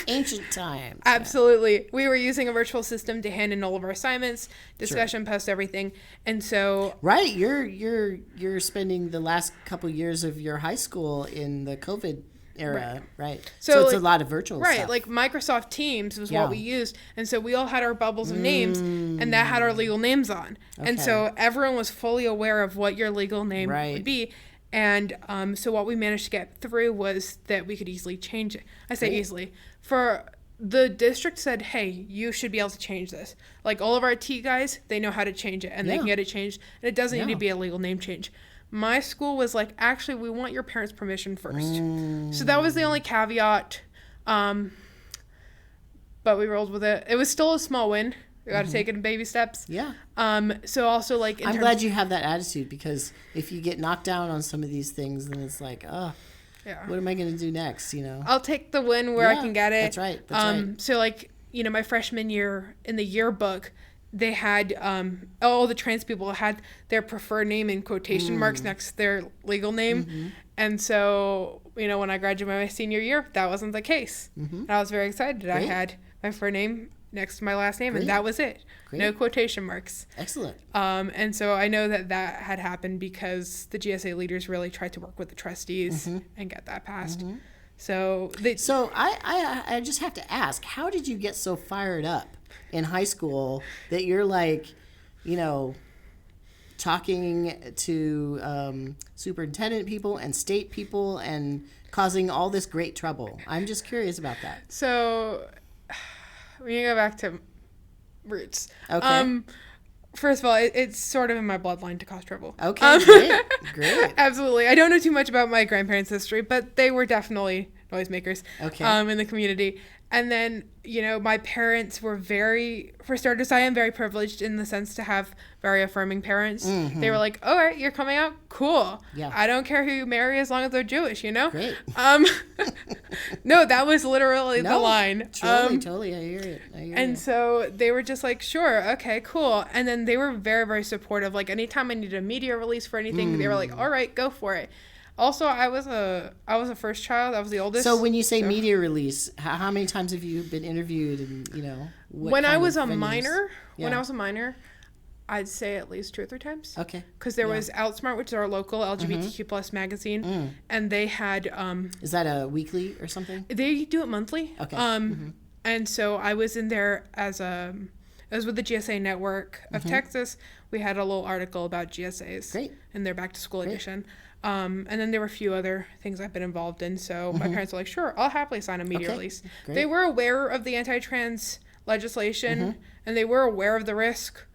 [SPEAKER 1] Ancient times.
[SPEAKER 2] Absolutely. We were using a virtual system to hand in all of our assignments, discussion, post, everything. And so...
[SPEAKER 1] Right. You're spending the last couple years of your high school in the COVID era, right? So it's like, a lot of virtual stuff.
[SPEAKER 2] Right. Like Microsoft Teams was what we used. And so we all had our bubbles of names, and that had our legal names on. Okay. And so everyone was fully aware of what your legal name would be. And so what we managed to get through was that we could easily change it. I say easily. For the district said, hey, you should be able to change this. Like all of our T guys, they know how to change it, and they can get it changed. And it doesn't need to be a legal name change. My school was like, actually, we want your parents' permission first. So that was the only caveat. But we rolled with it. It was still a small win. We got to take it in baby steps. Yeah. So also like...
[SPEAKER 1] I'm glad you have that attitude, because if you get knocked down on some of these things, then it's like, what am I going to do next, you know?
[SPEAKER 2] I'll take the win where I can get it.
[SPEAKER 1] That's right. That's right.
[SPEAKER 2] So like, you know, my freshman year in the yearbook, they had, all the trans people had their preferred name in quotation marks next to their legal name. And so, you know, when I graduated my senior year, that wasn't the case. And I was very excited. Great. I had my first name next to my last name, and that was it. Great. No quotation marks.
[SPEAKER 1] Excellent.
[SPEAKER 2] And so I know that had happened because the GSA leaders really tried to work with the trustees and get that passed. So
[SPEAKER 1] I just have to ask, how did you get so fired up in high school that you're like, you know, talking to superintendent people and state people and causing all this great trouble. I'm just curious about that.
[SPEAKER 2] So we can go back to roots.
[SPEAKER 1] Okay.
[SPEAKER 2] First of all, it's sort of in my bloodline to cause trouble.
[SPEAKER 1] Okay, great.
[SPEAKER 2] Absolutely. I don't know too much about my grandparents' history, but they were definitely noisemakers in the community. And then, you know, my parents were for starters, I am very privileged in the sense to have very affirming parents. Mm-hmm. They were like, all right, you're coming out? Cool. Yeah. I don't care who you marry as long as they're Jewish, you know?
[SPEAKER 1] Great.
[SPEAKER 2] No, that was literally the line.
[SPEAKER 1] Totally. I hear it.
[SPEAKER 2] And so they were just like, sure, okay, cool. And then they were very, very supportive. Like anytime I needed a media release for anything, they were like, all right, go for it. Also, I was a first child. I was the oldest.
[SPEAKER 1] So when you say media release, how many times have you been interviewed? And you know,
[SPEAKER 2] when I was a minor, I'd say at least 2 or 3 times.
[SPEAKER 1] Okay.
[SPEAKER 2] Because there was Outsmart, which is our local LGBTQ plus magazine, and they had.
[SPEAKER 1] Is that a weekly or something?
[SPEAKER 2] They do it monthly.
[SPEAKER 1] Okay.
[SPEAKER 2] And so I was in there I was with the GSA network of Texas. We had a little article about GSAs.
[SPEAKER 1] Great.
[SPEAKER 2] In their back to school edition. And then there were a few other things I've been involved in. So my parents were like, sure, I'll happily sign a media release. Great. They were aware of the anti-trans legislation and they were aware of the risk.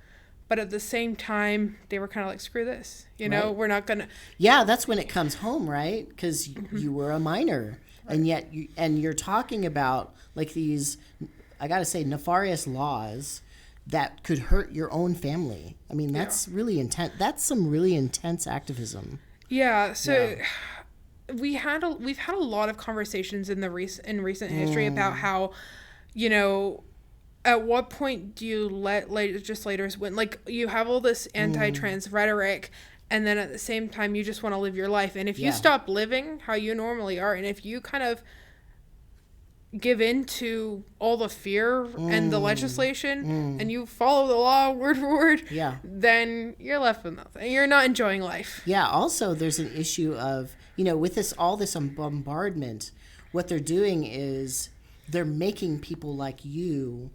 [SPEAKER 2] But at the same time, they were kind of like, screw this. You know, we're not going to.
[SPEAKER 1] Yeah, that's when it comes home, right? Because you were a minor. Right. And yet you're talking about like these, I got to say, nefarious laws that could hurt your own family. I mean, that's really intense. That's some really intense activism.
[SPEAKER 2] Yeah, so we've had a lot of conversations in recent history about how, you know, at what point do you let legislators win? Like, you have all this anti-trans rhetoric, and then at the same time you just want to live your life. And if you stop living how you normally are, and if you kind of give in to all the fear and the legislation and you follow the law word for word, then you're left with nothing. You're not enjoying life.
[SPEAKER 1] Yeah. Also, there's an issue of, you know, with all this bombardment, what they're doing is they're making people like you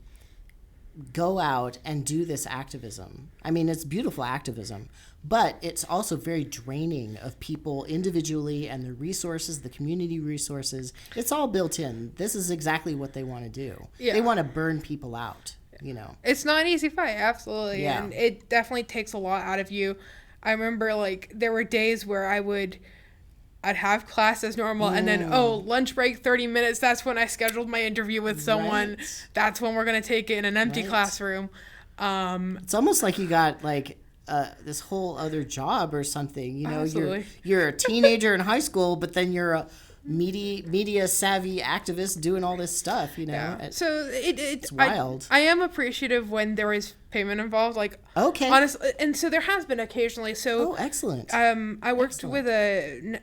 [SPEAKER 1] go out and do this activism. I mean, it's beautiful activism, but it's also very draining of people individually and the resources, the community resources. It's all built in. This is exactly what they want to do. Yeah. They want to burn people out, you know. It's
[SPEAKER 2] not an easy fight, absolutely. Yeah. And it definitely takes a lot out of you. I remember, like, there were days where I'd have class as normal, and then, lunch break, 30 minutes, that's when I scheduled my interview with someone. Right. That's when we're going to take it in an empty classroom.
[SPEAKER 1] It's almost like you got, like, this whole other job or something. You know, you're a teenager in high school, but then you're a media savvy activist doing all this stuff, you know. Yeah.
[SPEAKER 2] So
[SPEAKER 1] it's wild.
[SPEAKER 2] I am appreciative when there is payment involved, like, honestly, and so there has been occasionally. So
[SPEAKER 1] excellent.
[SPEAKER 2] I worked with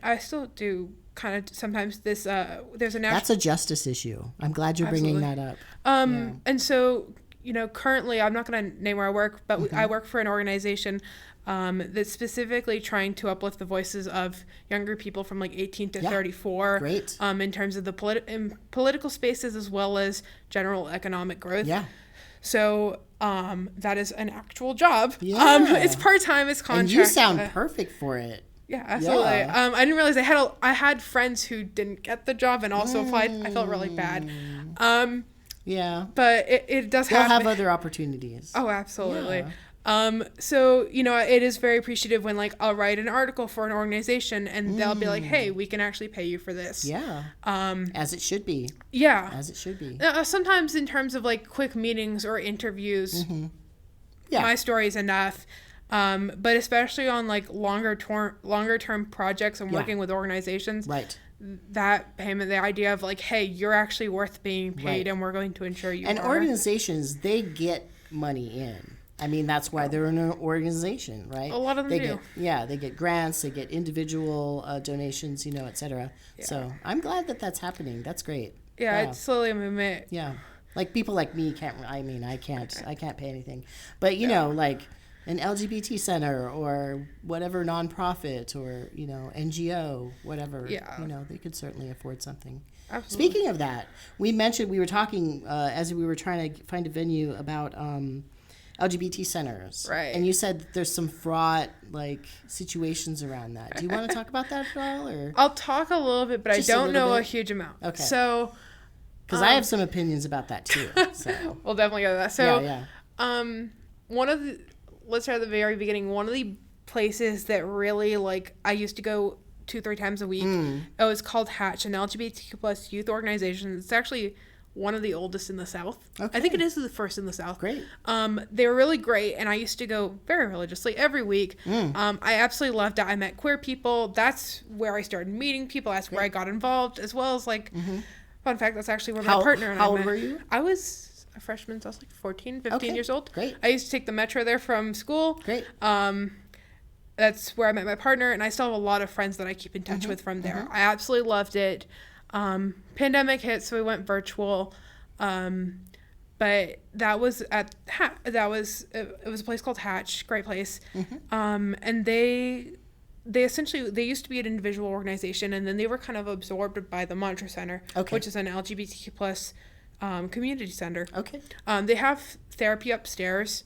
[SPEAKER 2] I still do kind of sometimes this there's a national.
[SPEAKER 1] That's a justice issue. I'm glad you're bringing that up.
[SPEAKER 2] And so, you know, currently I'm not going to name where I work, but I work for an organization that's specifically trying to uplift the voices of younger people from like 18 to 34.
[SPEAKER 1] Great.
[SPEAKER 2] In terms of the political spaces as well as general economic growth.
[SPEAKER 1] Yeah.
[SPEAKER 2] So that is an actual job. Yeah. It's part-time, it's contract.
[SPEAKER 1] And you sound perfect for it.
[SPEAKER 2] Yeah, absolutely. Yeah. I didn't realize I had friends who didn't get the job and also applied. I felt really bad.
[SPEAKER 1] Yeah.
[SPEAKER 2] But it does
[SPEAKER 1] They'll have other opportunities.
[SPEAKER 2] Oh, absolutely. Yeah. So, you know, it is very appreciative when, like, I'll write an article for an organization and they'll be like, hey, we can actually pay you for this.
[SPEAKER 1] Yeah. As it should be.
[SPEAKER 2] Yeah.
[SPEAKER 1] As it should be.
[SPEAKER 2] Sometimes in terms of, like, quick meetings or interviews, my story is enough. But especially on, like, longer term projects and working with organizations.
[SPEAKER 1] Right.
[SPEAKER 2] That payment, the idea of, like, hey, you're actually worth being paid and we're going to ensure you
[SPEAKER 1] and
[SPEAKER 2] are.
[SPEAKER 1] Organizations, they get money in. I mean, that's why they're in an organization, right?
[SPEAKER 2] A lot of them do.
[SPEAKER 1] They get grants, they get individual donations, you know, et cetera. Yeah. So I'm glad that that's happening. That's great.
[SPEAKER 2] Yeah, it's slowly a movement.
[SPEAKER 1] Yeah. Like people like me can't pay anything. But, you know, like an LGBT center or whatever nonprofit or, you know, NGO, whatever, you know, they could certainly afford something.
[SPEAKER 2] Absolutely.
[SPEAKER 1] Speaking of that, we were talking as we were trying to find a venue about LGBT centers.
[SPEAKER 2] Right.
[SPEAKER 1] And you said that there's some fraught situations around that. Do you want to talk about that at all? Or
[SPEAKER 2] I'll talk a little bit, but
[SPEAKER 1] just
[SPEAKER 2] I don't know
[SPEAKER 1] bit?
[SPEAKER 2] a huge amount.
[SPEAKER 1] Okay.
[SPEAKER 2] So,
[SPEAKER 1] because I have some opinions about that too. So
[SPEAKER 2] we'll definitely go to that. So,
[SPEAKER 1] yeah.
[SPEAKER 2] Let's start at the very beginning. One of the places that really I used to go 2-3 times a week. It was called Hatch, an LGBTQ plus youth organization. It's actually one of the oldest in the South.
[SPEAKER 1] Okay.
[SPEAKER 2] I think it is the first in the South.
[SPEAKER 1] Great.
[SPEAKER 2] They were really great, and I used to go very religiously every week. I absolutely loved it. I met queer people. That's where I started meeting people. That's where I got involved, as well as fun fact, that's actually where my partner and I met.
[SPEAKER 1] How old were you?
[SPEAKER 2] I was a freshman, so I was 14, 15 years old.
[SPEAKER 1] Great.
[SPEAKER 2] I used to take the metro there from school.
[SPEAKER 1] Great.
[SPEAKER 2] That's where I met my partner, and I still have a lot of friends that I keep in touch with from there. I absolutely loved it. Pandemic hit, so we went virtual. But that was it was a place called Hatch, great place. And they used to be an individual organization, and then they were kind of absorbed by the Montrose Center, which is an LGBTQ plus community center. Okay. They have therapy upstairs,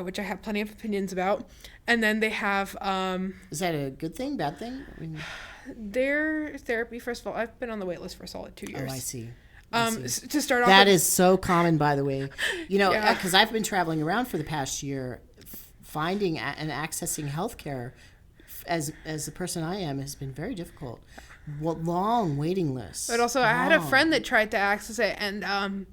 [SPEAKER 2] which I have plenty of opinions about. And then they have...
[SPEAKER 1] is that a good thing, bad thing?
[SPEAKER 2] Their therapy, first of all, I've been on the wait list for a solid 2 years.
[SPEAKER 1] Oh, I see.
[SPEAKER 2] To start off...
[SPEAKER 1] That is so common, by the way. Because I've been traveling around for the past year, finding and accessing healthcare as the person I am has been very difficult. Long waiting lists.
[SPEAKER 2] But also, I had a friend that tried to access it, and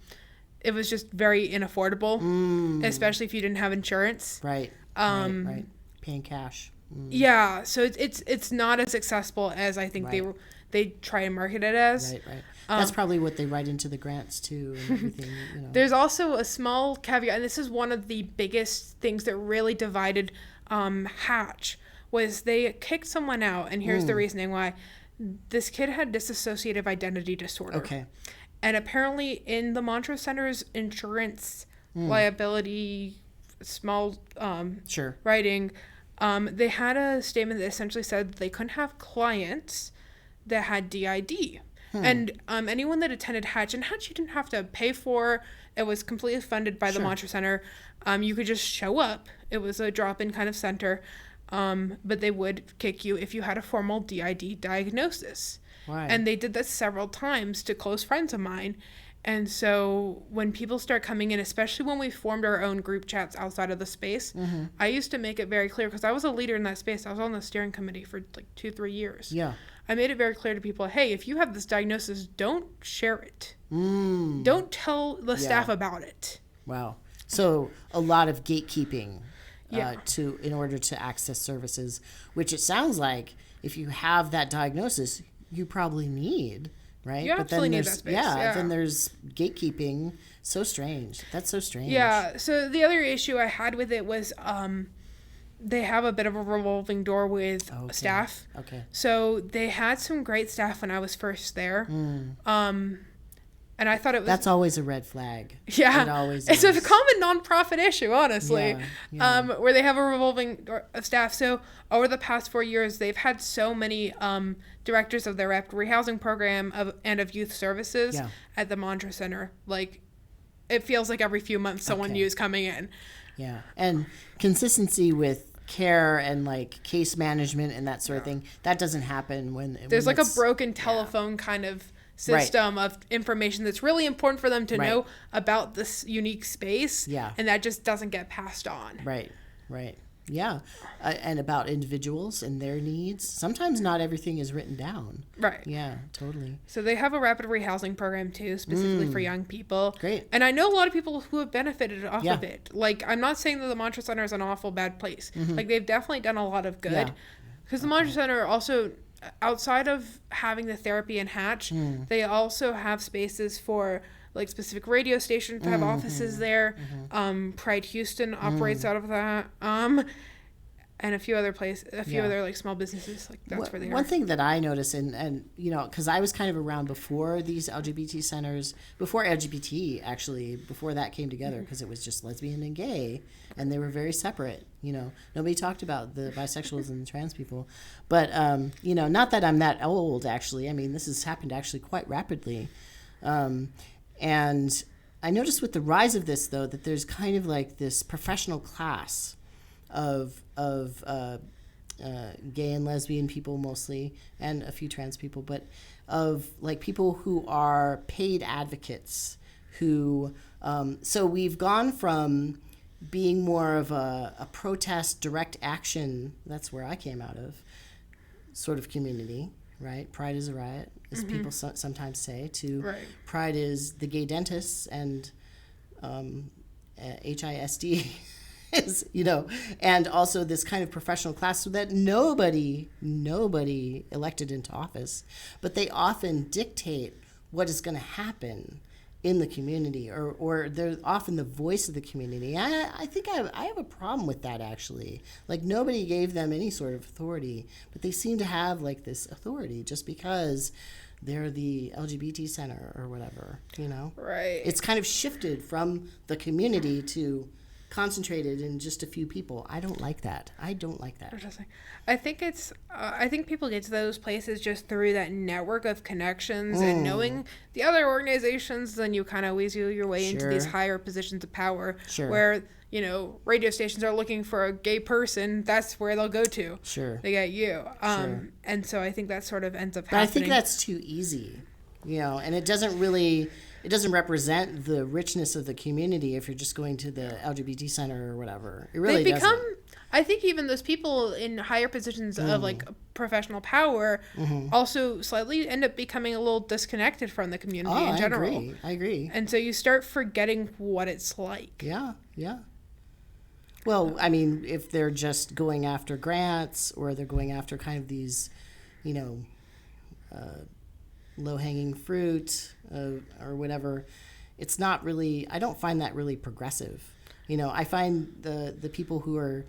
[SPEAKER 2] it was just very inaffordable, especially if you didn't have insurance.
[SPEAKER 1] Right. Right. Paying cash.
[SPEAKER 2] Yeah, so it's not as accessible as I think they try to market it as.
[SPEAKER 1] Right. That's probably what they write into the grants too and everything.
[SPEAKER 2] There's also a small caveat, and this is one of the biggest things that really divided Hatch, was they kicked someone out, and here's the reasoning why. This kid had dissociative identity disorder. Okay. And apparently in the Montrose Center's insurance liability small writing, they had a statement that essentially said that they couldn't have clients that had DID. And anyone that attended Hatch, and Hatch you didn't have to pay for, it was completely funded by the Montrose Center. You could just show up. It was a drop-in kind of center. But they would kick you if you had a formal DID diagnosis. Right. And they did that several times to close friends of mine. And so when people start coming in, especially when we formed our own group chats outside of the space, I used to make it very clear, because I was a leader in that space. I was on the steering committee for 2-3 years. Yeah. I made it very clear to people, hey, if you have this diagnosis, don't share it. Don't tell the staff about it.
[SPEAKER 1] Wow. So a lot of gatekeeping. In order to access services, which it sounds like if you have that diagnosis, you probably need, right?
[SPEAKER 2] You absolutely need that space.
[SPEAKER 1] Then there's gatekeeping. So strange. That's so strange.
[SPEAKER 2] Yeah. So the other issue I had with it was they have a bit of a revolving door with staff. Okay. So they had some great staff when I was first there. And I thought it was...
[SPEAKER 1] That's always a red flag.
[SPEAKER 2] Yeah.
[SPEAKER 1] It always
[SPEAKER 2] is. It's a common nonprofit issue, honestly, where they have a revolving door of staff. So over the past 4 years, they've had so many directors of their rapid rehousing program and of youth services at the Montrose Center. It feels like every few months someone new is coming in. Yeah.
[SPEAKER 1] And consistency with care and case management and that sort of thing, that doesn't happen when
[SPEAKER 2] there's a broken telephone kind of system of information that's really important for them to know about this unique space. Yeah. And that just doesn't get passed on.
[SPEAKER 1] Right. Yeah. And about individuals and their needs. Sometimes not everything is written down.
[SPEAKER 2] Right.
[SPEAKER 1] Yeah, totally.
[SPEAKER 2] So they have a rapid rehousing program too, specifically for young people.
[SPEAKER 1] Great.
[SPEAKER 2] And I know a lot of people who have benefited off of it. I'm not saying that the Montrose Center is an awful bad place. They've definitely done a lot of good. Because the Montrose Center also... outside of having the therapy and Hatch, they also have spaces for specific radio stations that have offices there. Pride Houston operates out of that. and a few other other like small businesses, like that's where they are.
[SPEAKER 1] One thing that I notice, and you know, because I was kind of around before these LGBT centers, before LGBT actually, before that came together, because it was just lesbian and gay, and they were very separate. You know, nobody talked about the bisexuals and the trans people, but you know, not that I'm that old actually. I mean, this has happened actually quite rapidly, and I noticed with the rise of this though that there's kind of like this professional class of gay and lesbian people mostly, and a few trans people, but of like people who are paid advocates who, so we've gone from being more of a protest, direct action, that's where I came out of, sort of community, right? Pride is a riot, as people sometimes say, to Pride is the gay dentists and HISD. Is, you know, and also this kind of professional class so that nobody elected into office, but they often dictate what is going to happen in the community, or they're often the voice of the community. I think I have a problem with that actually. Like nobody gave them any sort of authority, but they seem to have like this authority just because they're the LGBT center or whatever, you know?
[SPEAKER 2] Right.
[SPEAKER 1] It's kind of shifted from the community to concentrated in just a few people. I don't like that.
[SPEAKER 2] Interesting. I think it's I think people get to those places just through that network of connections and knowing the other organizations. Then you kind of weasel your way into these higher positions of power where, you know, radio stations are looking for a gay person. That's where they'll go to. They get you. And so I think that sort of ends up happening.
[SPEAKER 1] But I think that's too easy, you know, and it doesn't represent the richness of the community if you're just going to the LGBT center or whatever. It really doesn't.
[SPEAKER 2] I think even those people in higher positions of like professional power also slightly end up becoming a little disconnected from the community in general.
[SPEAKER 1] I agree.
[SPEAKER 2] And so you start forgetting what it's like.
[SPEAKER 1] Yeah. Well, I mean, if they're just going after grants or they're going after kind of these, you know, low-hanging fruit or whatever, it's not really, I don't find that really progressive. You know, I find the people who are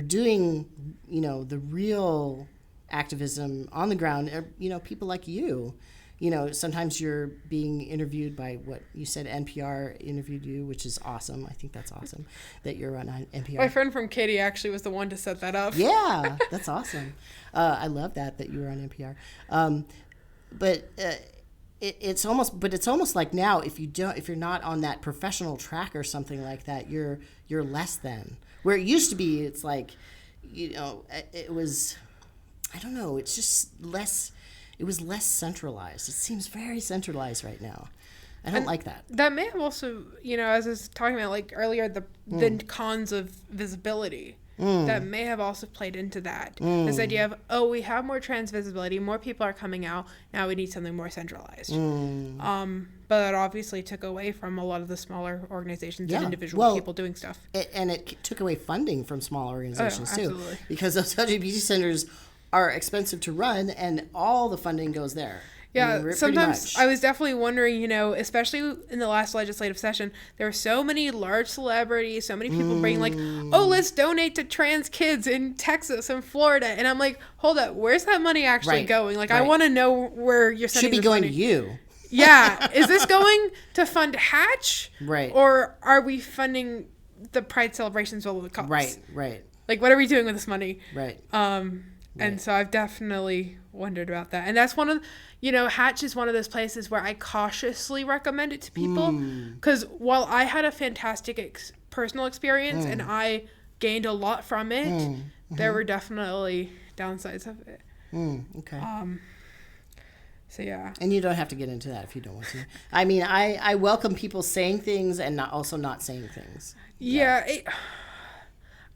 [SPEAKER 1] doing, you know, the real activism on the ground are, you know, people like you. You know, sometimes you're being interviewed by what you said NPR interviewed you, which is awesome. I think that's awesome that you're on NPR.
[SPEAKER 2] My friend from Katy actually was the one to set that up.
[SPEAKER 1] Yeah, that's awesome. I love that you were on NPR. But it's almost like now if you're not on that professional track or something like that, you're less than. Where it used to be, it's like, you know, it was, I don't know, it's just less. It was less centralized. It seems very centralized right now. I don't like that.
[SPEAKER 2] That may have also, you know, as I was talking about like earlier, the cons of visibility. That may have also played into that. This idea of, we have more trans visibility, more people are coming out, now we need something more centralized. But that obviously took away from a lot of the smaller organizations and individual people doing stuff.
[SPEAKER 1] And it took away funding from small organizations too.
[SPEAKER 2] Absolutely.
[SPEAKER 1] Because those LGBT centers are expensive to run and all the funding goes there.
[SPEAKER 2] Yeah,
[SPEAKER 1] I mean,
[SPEAKER 2] sometimes I was definitely wondering, you know, especially in the last legislative session, there were so many large celebrities, so many people being like, let's donate to trans kids in Texas and Florida. And I'm like, hold up, where's that money actually going? Like, I want to know where you're sending this money.
[SPEAKER 1] Should be going to you.
[SPEAKER 2] Yeah. Is this going to fund Hatch?
[SPEAKER 1] Right.
[SPEAKER 2] Or are we funding the Pride celebrations all of the cops?
[SPEAKER 1] Right.
[SPEAKER 2] Like, what are we doing with this money?
[SPEAKER 1] Right.
[SPEAKER 2] And so I've definitely wondered about that. And that's one of, you know, Hatch is one of those places where I cautiously recommend it to people. Because while I had a fantastic personal experience and I gained a lot from it, there were definitely downsides of it.
[SPEAKER 1] Okay.
[SPEAKER 2] So, yeah.
[SPEAKER 1] And you don't have to get into that if you don't want to. I mean, I welcome people saying things and also not saying things.
[SPEAKER 2] Yeah.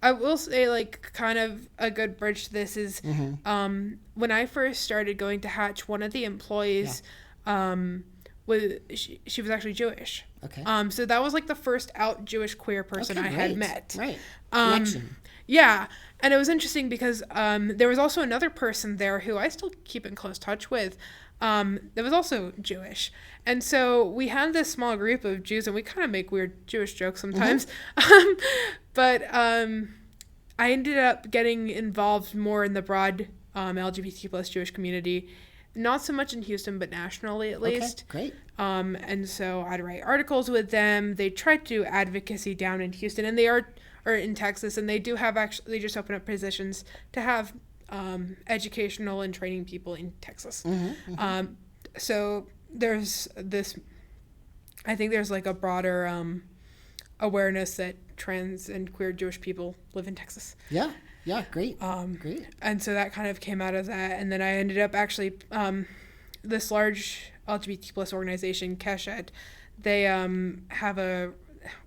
[SPEAKER 2] I will say, like, kind of a good bridge to this is when I first started going to Hatch, one of the employees she was actually Jewish.
[SPEAKER 1] Okay.
[SPEAKER 2] So that was, like, the first out Jewish queer person I had met.
[SPEAKER 1] Right. Connection.
[SPEAKER 2] Yeah. And it was interesting because there was also another person there who I still keep in close touch with that was also Jewish. And so we had this small group of Jews, and we kind of make weird Jewish jokes sometimes. But I ended up getting involved more in the broad LGBT plus Jewish community. Not so much in Houston, but nationally at least.
[SPEAKER 1] Great.
[SPEAKER 2] And so I'd write articles with them. They try to do advocacy down in Houston, and they are in Texas, and they do have they just open up positions to have educational and training people in Texas. So there's this, I think there's like a broader awareness that trans and queer Jewish people live in Texas.
[SPEAKER 1] Yeah, great. Great.
[SPEAKER 2] And so that kind of came out of that. And then I ended up actually, this large LGBT plus organization, Keshet, they have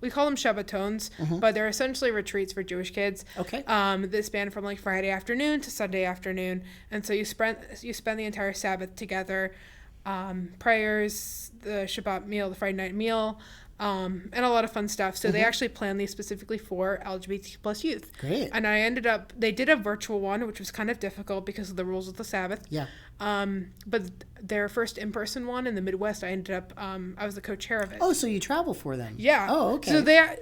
[SPEAKER 2] we call them Shabbatons, but they're essentially retreats for Jewish kids.
[SPEAKER 1] Okay.
[SPEAKER 2] That span from like Friday afternoon to Sunday afternoon. And so you spend the entire Sabbath together, prayers, the Shabbat meal, the Friday night meal, and a lot of fun stuff. So they actually plan these specifically for LGBT plus youth.
[SPEAKER 1] Great.
[SPEAKER 2] And they did a virtual one, which was kind of difficult because of the rules of the Sabbath.
[SPEAKER 1] Yeah.
[SPEAKER 2] But their first in-person one in the Midwest, I ended up, I was the co-chair of it.
[SPEAKER 1] Oh, so you travel for them?
[SPEAKER 2] Yeah.
[SPEAKER 1] Oh, okay.
[SPEAKER 2] So that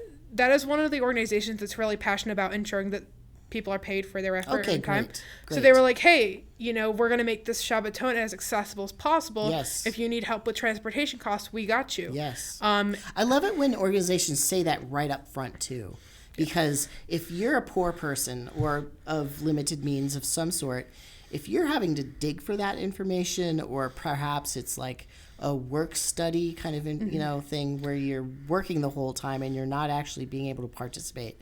[SPEAKER 2] is one of the organizations that's really passionate about ensuring that people are paid for their effort and time.
[SPEAKER 1] Great.
[SPEAKER 2] So they were like, hey, we're going to make this Shabbaton as accessible as possible.
[SPEAKER 1] Yes.
[SPEAKER 2] If you need help with transportation costs, we got you.
[SPEAKER 1] Yes. I love it when organizations say that right up front, too. Because if you're a poor person or of limited means of some sort, if you're having to dig for that information, or perhaps it's like a work study kind of thing where you're working the whole time and you're not actually being able to participate,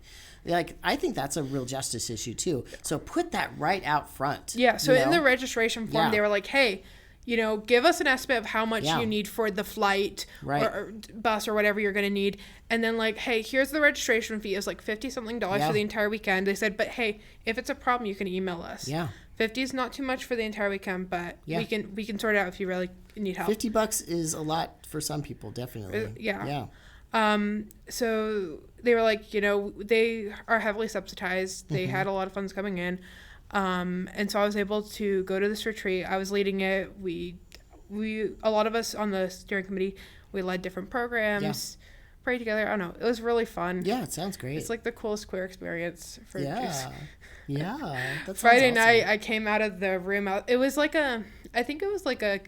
[SPEAKER 1] I think that's a real justice issue too. So put that right out front.
[SPEAKER 2] Yeah. So in the registration form, they were like, hey, give us an estimate of how much you need for the flight or bus or whatever you're going to need. And then like, hey, here's the registration fee. It was like $50-something for the entire weekend. They said, but hey, if it's a problem, you can email us. Yeah. 50 is not too much for the entire weekend, but we can sort it out if you really need help.
[SPEAKER 1] $50 is a lot for some people, definitely.
[SPEAKER 2] Yeah. So they were like, they are heavily subsidized. They had a lot of funds coming in. And so I was able to go to this retreat. I was leading it. A lot of us on the steering committee, we led different programs, prayed together. I don't know. It was really fun.
[SPEAKER 1] Yeah, it sounds great.
[SPEAKER 2] It's like the coolest queer experience for Jews.
[SPEAKER 1] Yeah.
[SPEAKER 2] Friday night, I came out of the room. It was like I think it was like a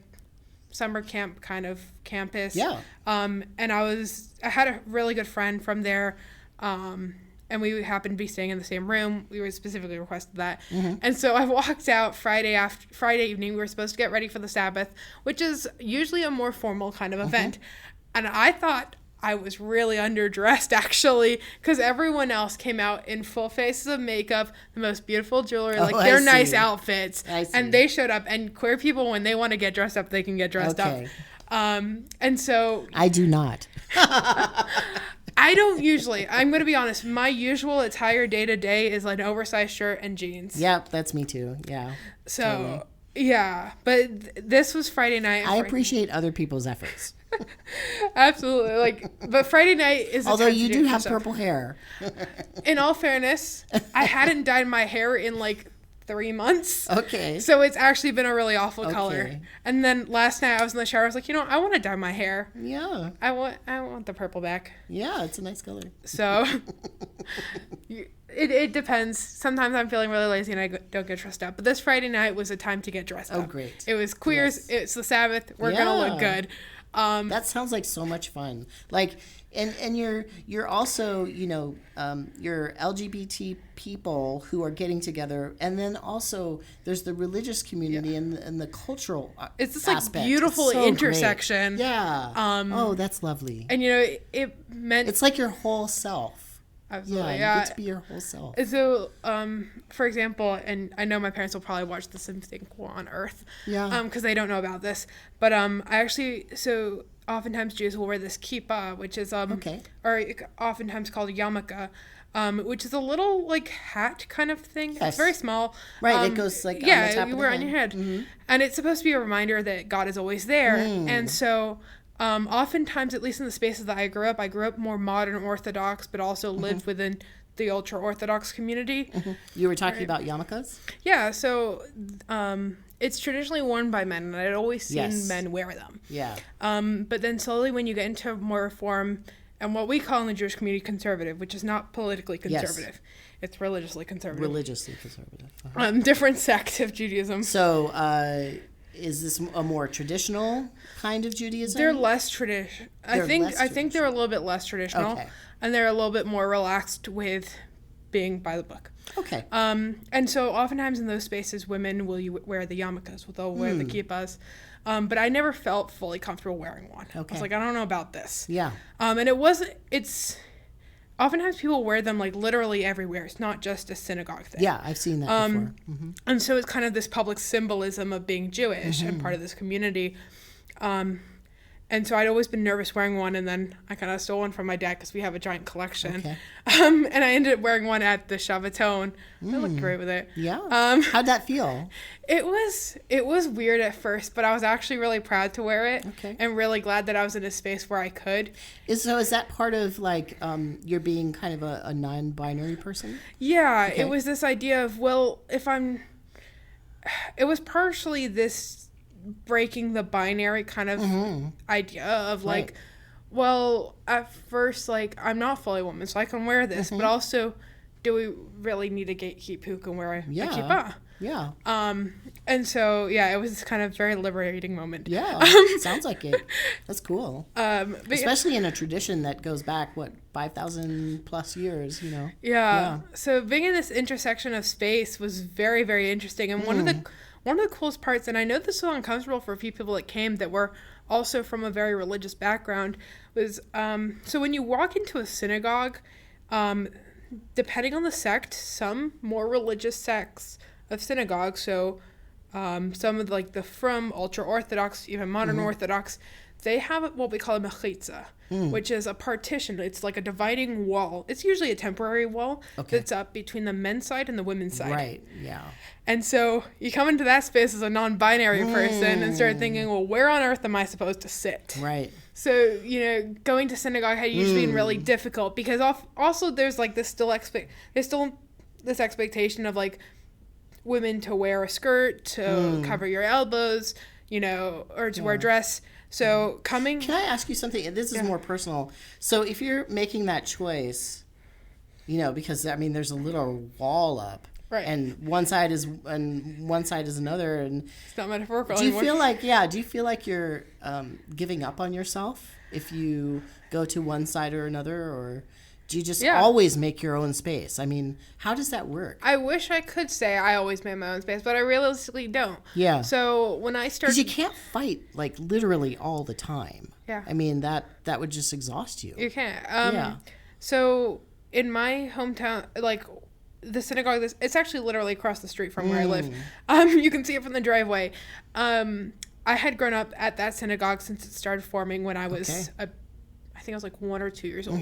[SPEAKER 2] summer camp kind of campus. Yeah. And I had a really good friend from there. And we happened to be staying in the same room. We were specifically requested that. And so I walked out Friday evening. We were supposed to get ready for the Sabbath, which is usually a more formal kind of event. And I thought I was really underdressed, actually, because everyone else came out in full faces of makeup, the most beautiful jewelry, their nice outfits. And they showed up. And queer people, when they want to get dressed up, they can get dressed up. And so
[SPEAKER 1] I do not.
[SPEAKER 2] I don't usually. I'm going to be honest. My usual attire day to day is like an oversized shirt and jeans.
[SPEAKER 1] Yep, that's me too. Yeah.
[SPEAKER 2] So,
[SPEAKER 1] totally.
[SPEAKER 2] Yeah. But this was Friday night.
[SPEAKER 1] I appreciate other people's efforts.
[SPEAKER 2] Absolutely. But Friday night is
[SPEAKER 1] although you do have purple hair.
[SPEAKER 2] In all fairness, I hadn't dyed my hair in 3 months.
[SPEAKER 1] Okay.
[SPEAKER 2] So it's actually been a really awful color. And then last night I was in the shower. I was like, I want to dye my hair.
[SPEAKER 1] Yeah.
[SPEAKER 2] I want the purple back.
[SPEAKER 1] Yeah, it's a nice color.
[SPEAKER 2] So it depends. Sometimes I'm feeling really lazy and I don't get dressed up. But this Friday night was a time to get dressed up.
[SPEAKER 1] Oh, great.
[SPEAKER 2] It was queers. Yes. It's the Sabbath. We're going to look good.
[SPEAKER 1] That sounds like so much fun. And you're also, you're LGBT people who are getting together, and then also there's the religious community and the cultural
[SPEAKER 2] it's this
[SPEAKER 1] aspect.
[SPEAKER 2] Beautiful
[SPEAKER 1] so
[SPEAKER 2] intersection.
[SPEAKER 1] Great. Yeah. That's lovely.
[SPEAKER 2] And it meant
[SPEAKER 1] it's like your whole self.
[SPEAKER 2] Absolutely.
[SPEAKER 1] Yeah, you get to be your whole self.
[SPEAKER 2] And so, for example, and I know my parents will probably watch this and think, "What on earth?" Yeah. Because they don't know about this. But oftentimes Jews will wear this kippah, which is or oftentimes called a yarmulke, which is a little hat kind of thing. Yes. It's very small.
[SPEAKER 1] Right. It goes on the top
[SPEAKER 2] you wear it on your head, and it's supposed to be a reminder that God is always there. And so. Oftentimes, at least in the spaces that I grew up more modern Orthodox, but also lived within the ultra-Orthodox community.
[SPEAKER 1] You were talking about yarmulkes?
[SPEAKER 2] Yeah, so it's traditionally worn by men, and I'd always seen men wear them.
[SPEAKER 1] Yeah.
[SPEAKER 2] But then slowly when you get into more reform and what we call in the Jewish community conservative, which is not politically conservative. Yes. It's religiously conservative.
[SPEAKER 1] Religiously conservative.
[SPEAKER 2] Different sect of Judaism.
[SPEAKER 1] So, is this a more traditional kind of Judaism?
[SPEAKER 2] They're less traditional. I think they're a little bit less traditional, and they're a little bit more relaxed with being by the book.
[SPEAKER 1] Okay.
[SPEAKER 2] And so oftentimes in those spaces, women will wear the yarmulkes, they'll wear the kippahs. But I never felt fully comfortable wearing one. Okay. I was like, I don't know about this.
[SPEAKER 1] Yeah.
[SPEAKER 2] And it's oftentimes people wear them like literally everywhere. It's not just a synagogue thing.
[SPEAKER 1] Yeah, I've seen that before.
[SPEAKER 2] And so it's kind of this public symbolism of being Jewish and part of this community. And so I'd always been nervous wearing one, and then I kind of stole one from my dad because we have a giant collection. Okay. And I ended up wearing one at the Shabbaton. I looked great with it.
[SPEAKER 1] Yeah. How'd that feel?
[SPEAKER 2] It was weird at first, but I was actually really proud to wear it.
[SPEAKER 1] Okay.
[SPEAKER 2] And really glad that I was in a space where I could.
[SPEAKER 1] Is that part of like you're being kind of a non-binary person?
[SPEAKER 2] Yeah. Okay. It was this idea of, it was partially this breaking the binary kind of idea of like, well, at first, like, I'm not fully woman, so I can wear this, but also, do we really need a gatekeep who can wear a kippah?
[SPEAKER 1] Yeah.
[SPEAKER 2] And so, it was this kind of very liberating moment.
[SPEAKER 1] Yeah, sounds like it. That's cool. Especially in a tradition that goes back, 5,000 plus years,
[SPEAKER 2] Yeah. So being in this intersection of space was very, very interesting. And one of the coolest parts, and I know this was uncomfortable for a few people that came that were also from a very religious background, was so when you walk into a synagogue, depending on the sect, some more religious sects of synagogues, so some of like the from ultra-Orthodox, even modern Orthodox, they have what we call a mechitza, which is a partition. It's like a dividing wall. It's usually a temporary wall that's up between the men's side and the women's side.
[SPEAKER 1] Right, yeah.
[SPEAKER 2] And so you come into that space as a non-binary person and start thinking, well, where on earth am I supposed to sit?
[SPEAKER 1] Right.
[SPEAKER 2] So, going to synagogue had usually been really difficult because also there's like this there's still this expectation of like women to wear a skirt, to cover your elbows, or to wear a dress. So Can
[SPEAKER 1] I ask you something? This is more personal. So if you're making that choice, because there's a little wall up, right? And one side is another, and
[SPEAKER 2] it's not metaphorical.
[SPEAKER 1] Do you feel like you're giving up on yourself if you go to one side or another, or do you just always make your own space? How does that work?
[SPEAKER 2] I wish I could say I always made my own space, but I realistically don't.
[SPEAKER 1] Yeah.
[SPEAKER 2] So when I started...
[SPEAKER 1] Because you can't fight, like, literally all the time.
[SPEAKER 2] Yeah.
[SPEAKER 1] That would just exhaust you.
[SPEAKER 2] You can't. So in my hometown, like, the synagogue, it's actually literally across the street from where I live. You can see it from the driveway. I had grown up at that synagogue since it started forming when I was I think I was like 1 or 2 years old.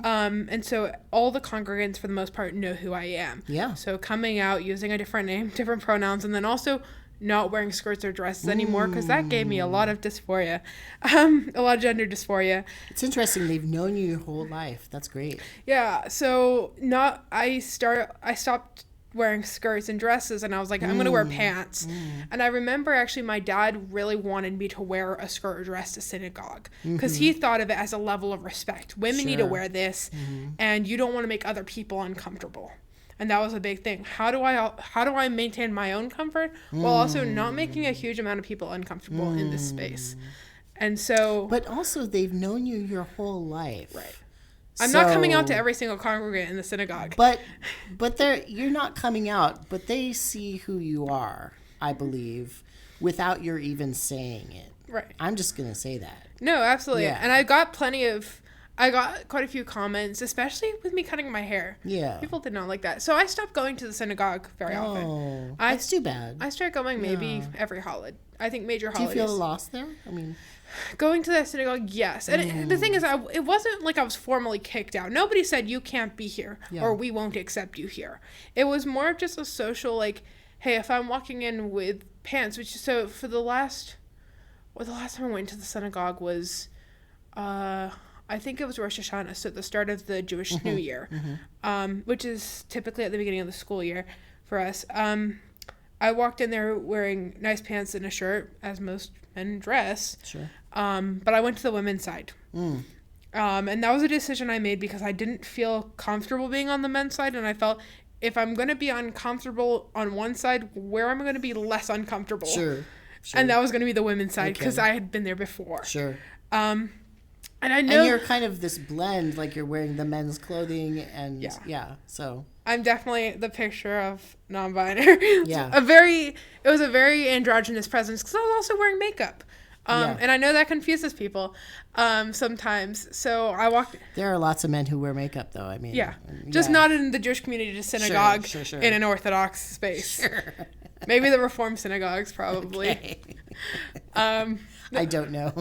[SPEAKER 2] And so all the congregants, for the most part, know who I am.
[SPEAKER 1] Yeah.
[SPEAKER 2] So coming out, using a different name, different pronouns, and then also not wearing skirts or dresses anymore, because that gave me a lot of dysphoria, a lot of gender dysphoria.
[SPEAKER 1] It's interesting. They've known you your whole life. That's great.
[SPEAKER 2] Yeah. So I stopped wearing skirts and dresses, and I was like, I'm gonna wear pants. And I remember actually my dad really wanted me to wear a skirt or dress to synagogue because he thought of it as a level of respect. Women need to wear this, and you don't want to make other people uncomfortable. And that was a big thing. How do I maintain my own comfort while also not making a huge amount of people uncomfortable in this space? And so,
[SPEAKER 1] but also they've known you your whole life,
[SPEAKER 2] right? I'm not coming out to every single congregant in the synagogue.
[SPEAKER 1] But you're not coming out, but they see who you are, I believe, without your even saying it.
[SPEAKER 2] Right.
[SPEAKER 1] I'm just going to say that.
[SPEAKER 2] No, absolutely. Yeah. And I got quite a few comments, especially with me cutting my hair.
[SPEAKER 1] Yeah.
[SPEAKER 2] People did not like that. So I stopped going to the synagogue very often.
[SPEAKER 1] Oh, that's too bad.
[SPEAKER 2] I started going maybe every holiday. I think major holidays.
[SPEAKER 1] Do you feel lost there?
[SPEAKER 2] Going to that synagogue, yes. And the thing is, it wasn't like I was formally kicked out. Nobody said, you can't be here, or we won't accept you here. It was more just a social, like, hey, if I'm walking in with pants, so for the last time I went to the synagogue was, I think it was Rosh Hashanah, so the start of the Jewish New Year, which is typically at the beginning of the school year for us. I walked in there wearing nice pants and a shirt, as most men dress.
[SPEAKER 1] Sure.
[SPEAKER 2] But I went to the women's side. And that was a decision I made because I didn't feel comfortable being on the men's side, and I felt if I'm going to be uncomfortable on one side, where am I going to be less uncomfortable?
[SPEAKER 1] Sure.
[SPEAKER 2] And that was going to be the women's side because I had been there before.
[SPEAKER 1] Sure.
[SPEAKER 2] And I know...
[SPEAKER 1] And you're kind of this blend, like you're wearing the men's clothing and... Yeah, so...
[SPEAKER 2] I'm definitely the picture of non-binary.
[SPEAKER 1] Yeah.
[SPEAKER 2] It was a very androgynous presence because I was also wearing makeup. And I know that confuses people sometimes. So I walked...
[SPEAKER 1] There are lots of men who wear makeup, though. I mean...
[SPEAKER 2] Yeah. Just not in the Jewish community, just synagogue
[SPEAKER 1] sure.
[SPEAKER 2] in an Orthodox space. Sure. Maybe the Reform synagogues, probably.
[SPEAKER 1] Okay. I don't know.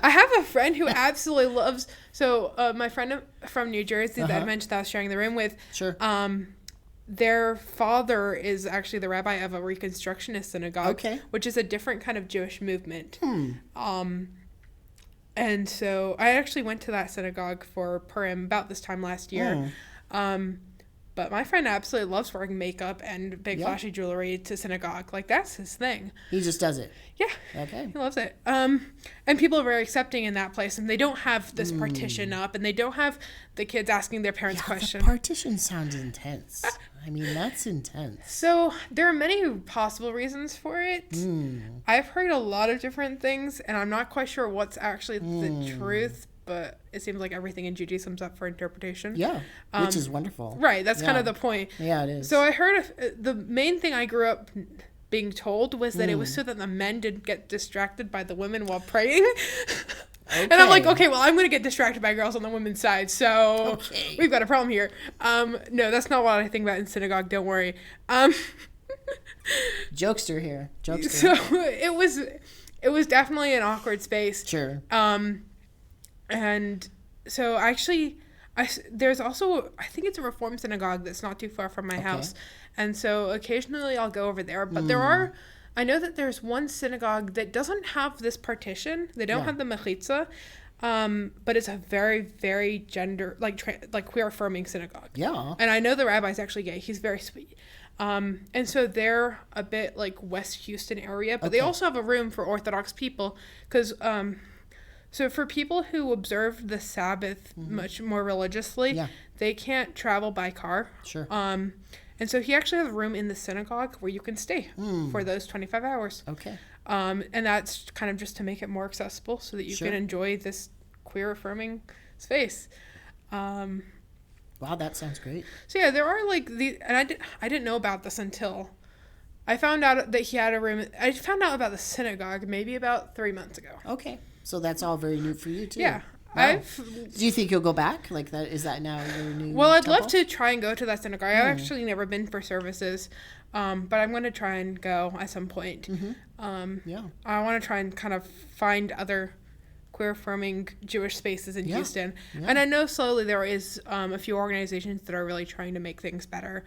[SPEAKER 2] I have a friend who absolutely loves... So my friend from New Jersey that I mentioned that I was sharing the room with...
[SPEAKER 1] Sure.
[SPEAKER 2] Their father is actually the rabbi of a Reconstructionist synagogue, which is a different kind of Jewish movement. And so I actually went to that synagogue for Purim about this time last year. But my friend absolutely loves wearing makeup and big flashy jewelry to synagogue. Like, that's his thing.
[SPEAKER 1] He just does it.
[SPEAKER 2] Yeah.
[SPEAKER 1] Okay.
[SPEAKER 2] He loves it. And people are very accepting in that place, and they don't have this partition up, and they don't have the kids asking their parents questions.
[SPEAKER 1] The partition sounds intense. I mean, that's intense.
[SPEAKER 2] So there are many possible reasons for it. I've heard a lot of different things, and I'm not quite sure what's actually the truth, but it seems like everything in Judaism's up for interpretation.
[SPEAKER 1] Yeah, which is wonderful.
[SPEAKER 2] Right, that's kind of the point.
[SPEAKER 1] Yeah, it is.
[SPEAKER 2] So I heard the main thing I grew up being told was that it was so that the men didn't get distracted by the women while praying. And I'm like, okay, well, I'm going to get distracted by girls on the women's side, so we've got a problem here. No, that's not what I think about in synagogue, don't worry.
[SPEAKER 1] Jokester here. Jokester.
[SPEAKER 2] So it was definitely an awkward space.
[SPEAKER 1] Sure.
[SPEAKER 2] And so actually, there's also, I think it's a Reform synagogue that's not too far from my house. And so occasionally I'll go over there. But I know that there's one synagogue that doesn't have this partition. They don't have the mechitza. But it's a very, very gender, like queer affirming synagogue.
[SPEAKER 1] Yeah.
[SPEAKER 2] And I know the rabbi's actually gay. He's very sweet. And so they're a bit like West Houston area, but they also have a room for Orthodox people because, so for people who observe the Sabbath much more religiously, they can't travel by car.
[SPEAKER 1] Sure.
[SPEAKER 2] And so he actually has a room in the synagogue where you can stay for those 25 hours.
[SPEAKER 1] Okay.
[SPEAKER 2] And that's kind of just to make it more accessible so that you can enjoy this queer affirming space.
[SPEAKER 1] Wow, that sounds great.
[SPEAKER 2] So yeah, there are like and I didn't know about this until I found out that he had a room. I found out about the synagogue maybe about 3 months ago.
[SPEAKER 1] Okay. So that's all very new for you too.
[SPEAKER 2] Yeah.
[SPEAKER 1] Wow. Do you think you'll go back? Like that? Is that now your new
[SPEAKER 2] Well, I'd
[SPEAKER 1] temple?
[SPEAKER 2] love to try and go to that synagogue. I've actually never been for services, but I'm going to try and go at some point. I want to try and kind of find other queer affirming Jewish spaces in Houston. And I know slowly there is a few organizations that are really trying to make things better.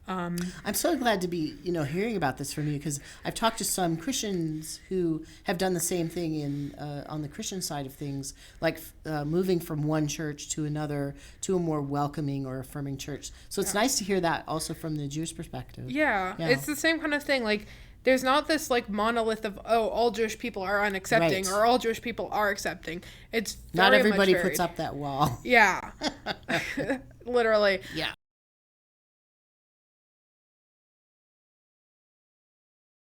[SPEAKER 1] I'm so glad to be, hearing about this from you because I've talked to some Christians who have done the same thing on the Christian side of things, like moving from one church to another to a more welcoming or affirming church. So it's nice to hear that also from the Jewish perspective.
[SPEAKER 2] Yeah, it's the same kind of thing. Like, there's not this like monolith of all Jewish people are unaccepting or all Jewish people are accepting. It's very
[SPEAKER 1] not everybody
[SPEAKER 2] much
[SPEAKER 1] puts up that wall.
[SPEAKER 2] Yeah, literally.
[SPEAKER 1] Yeah.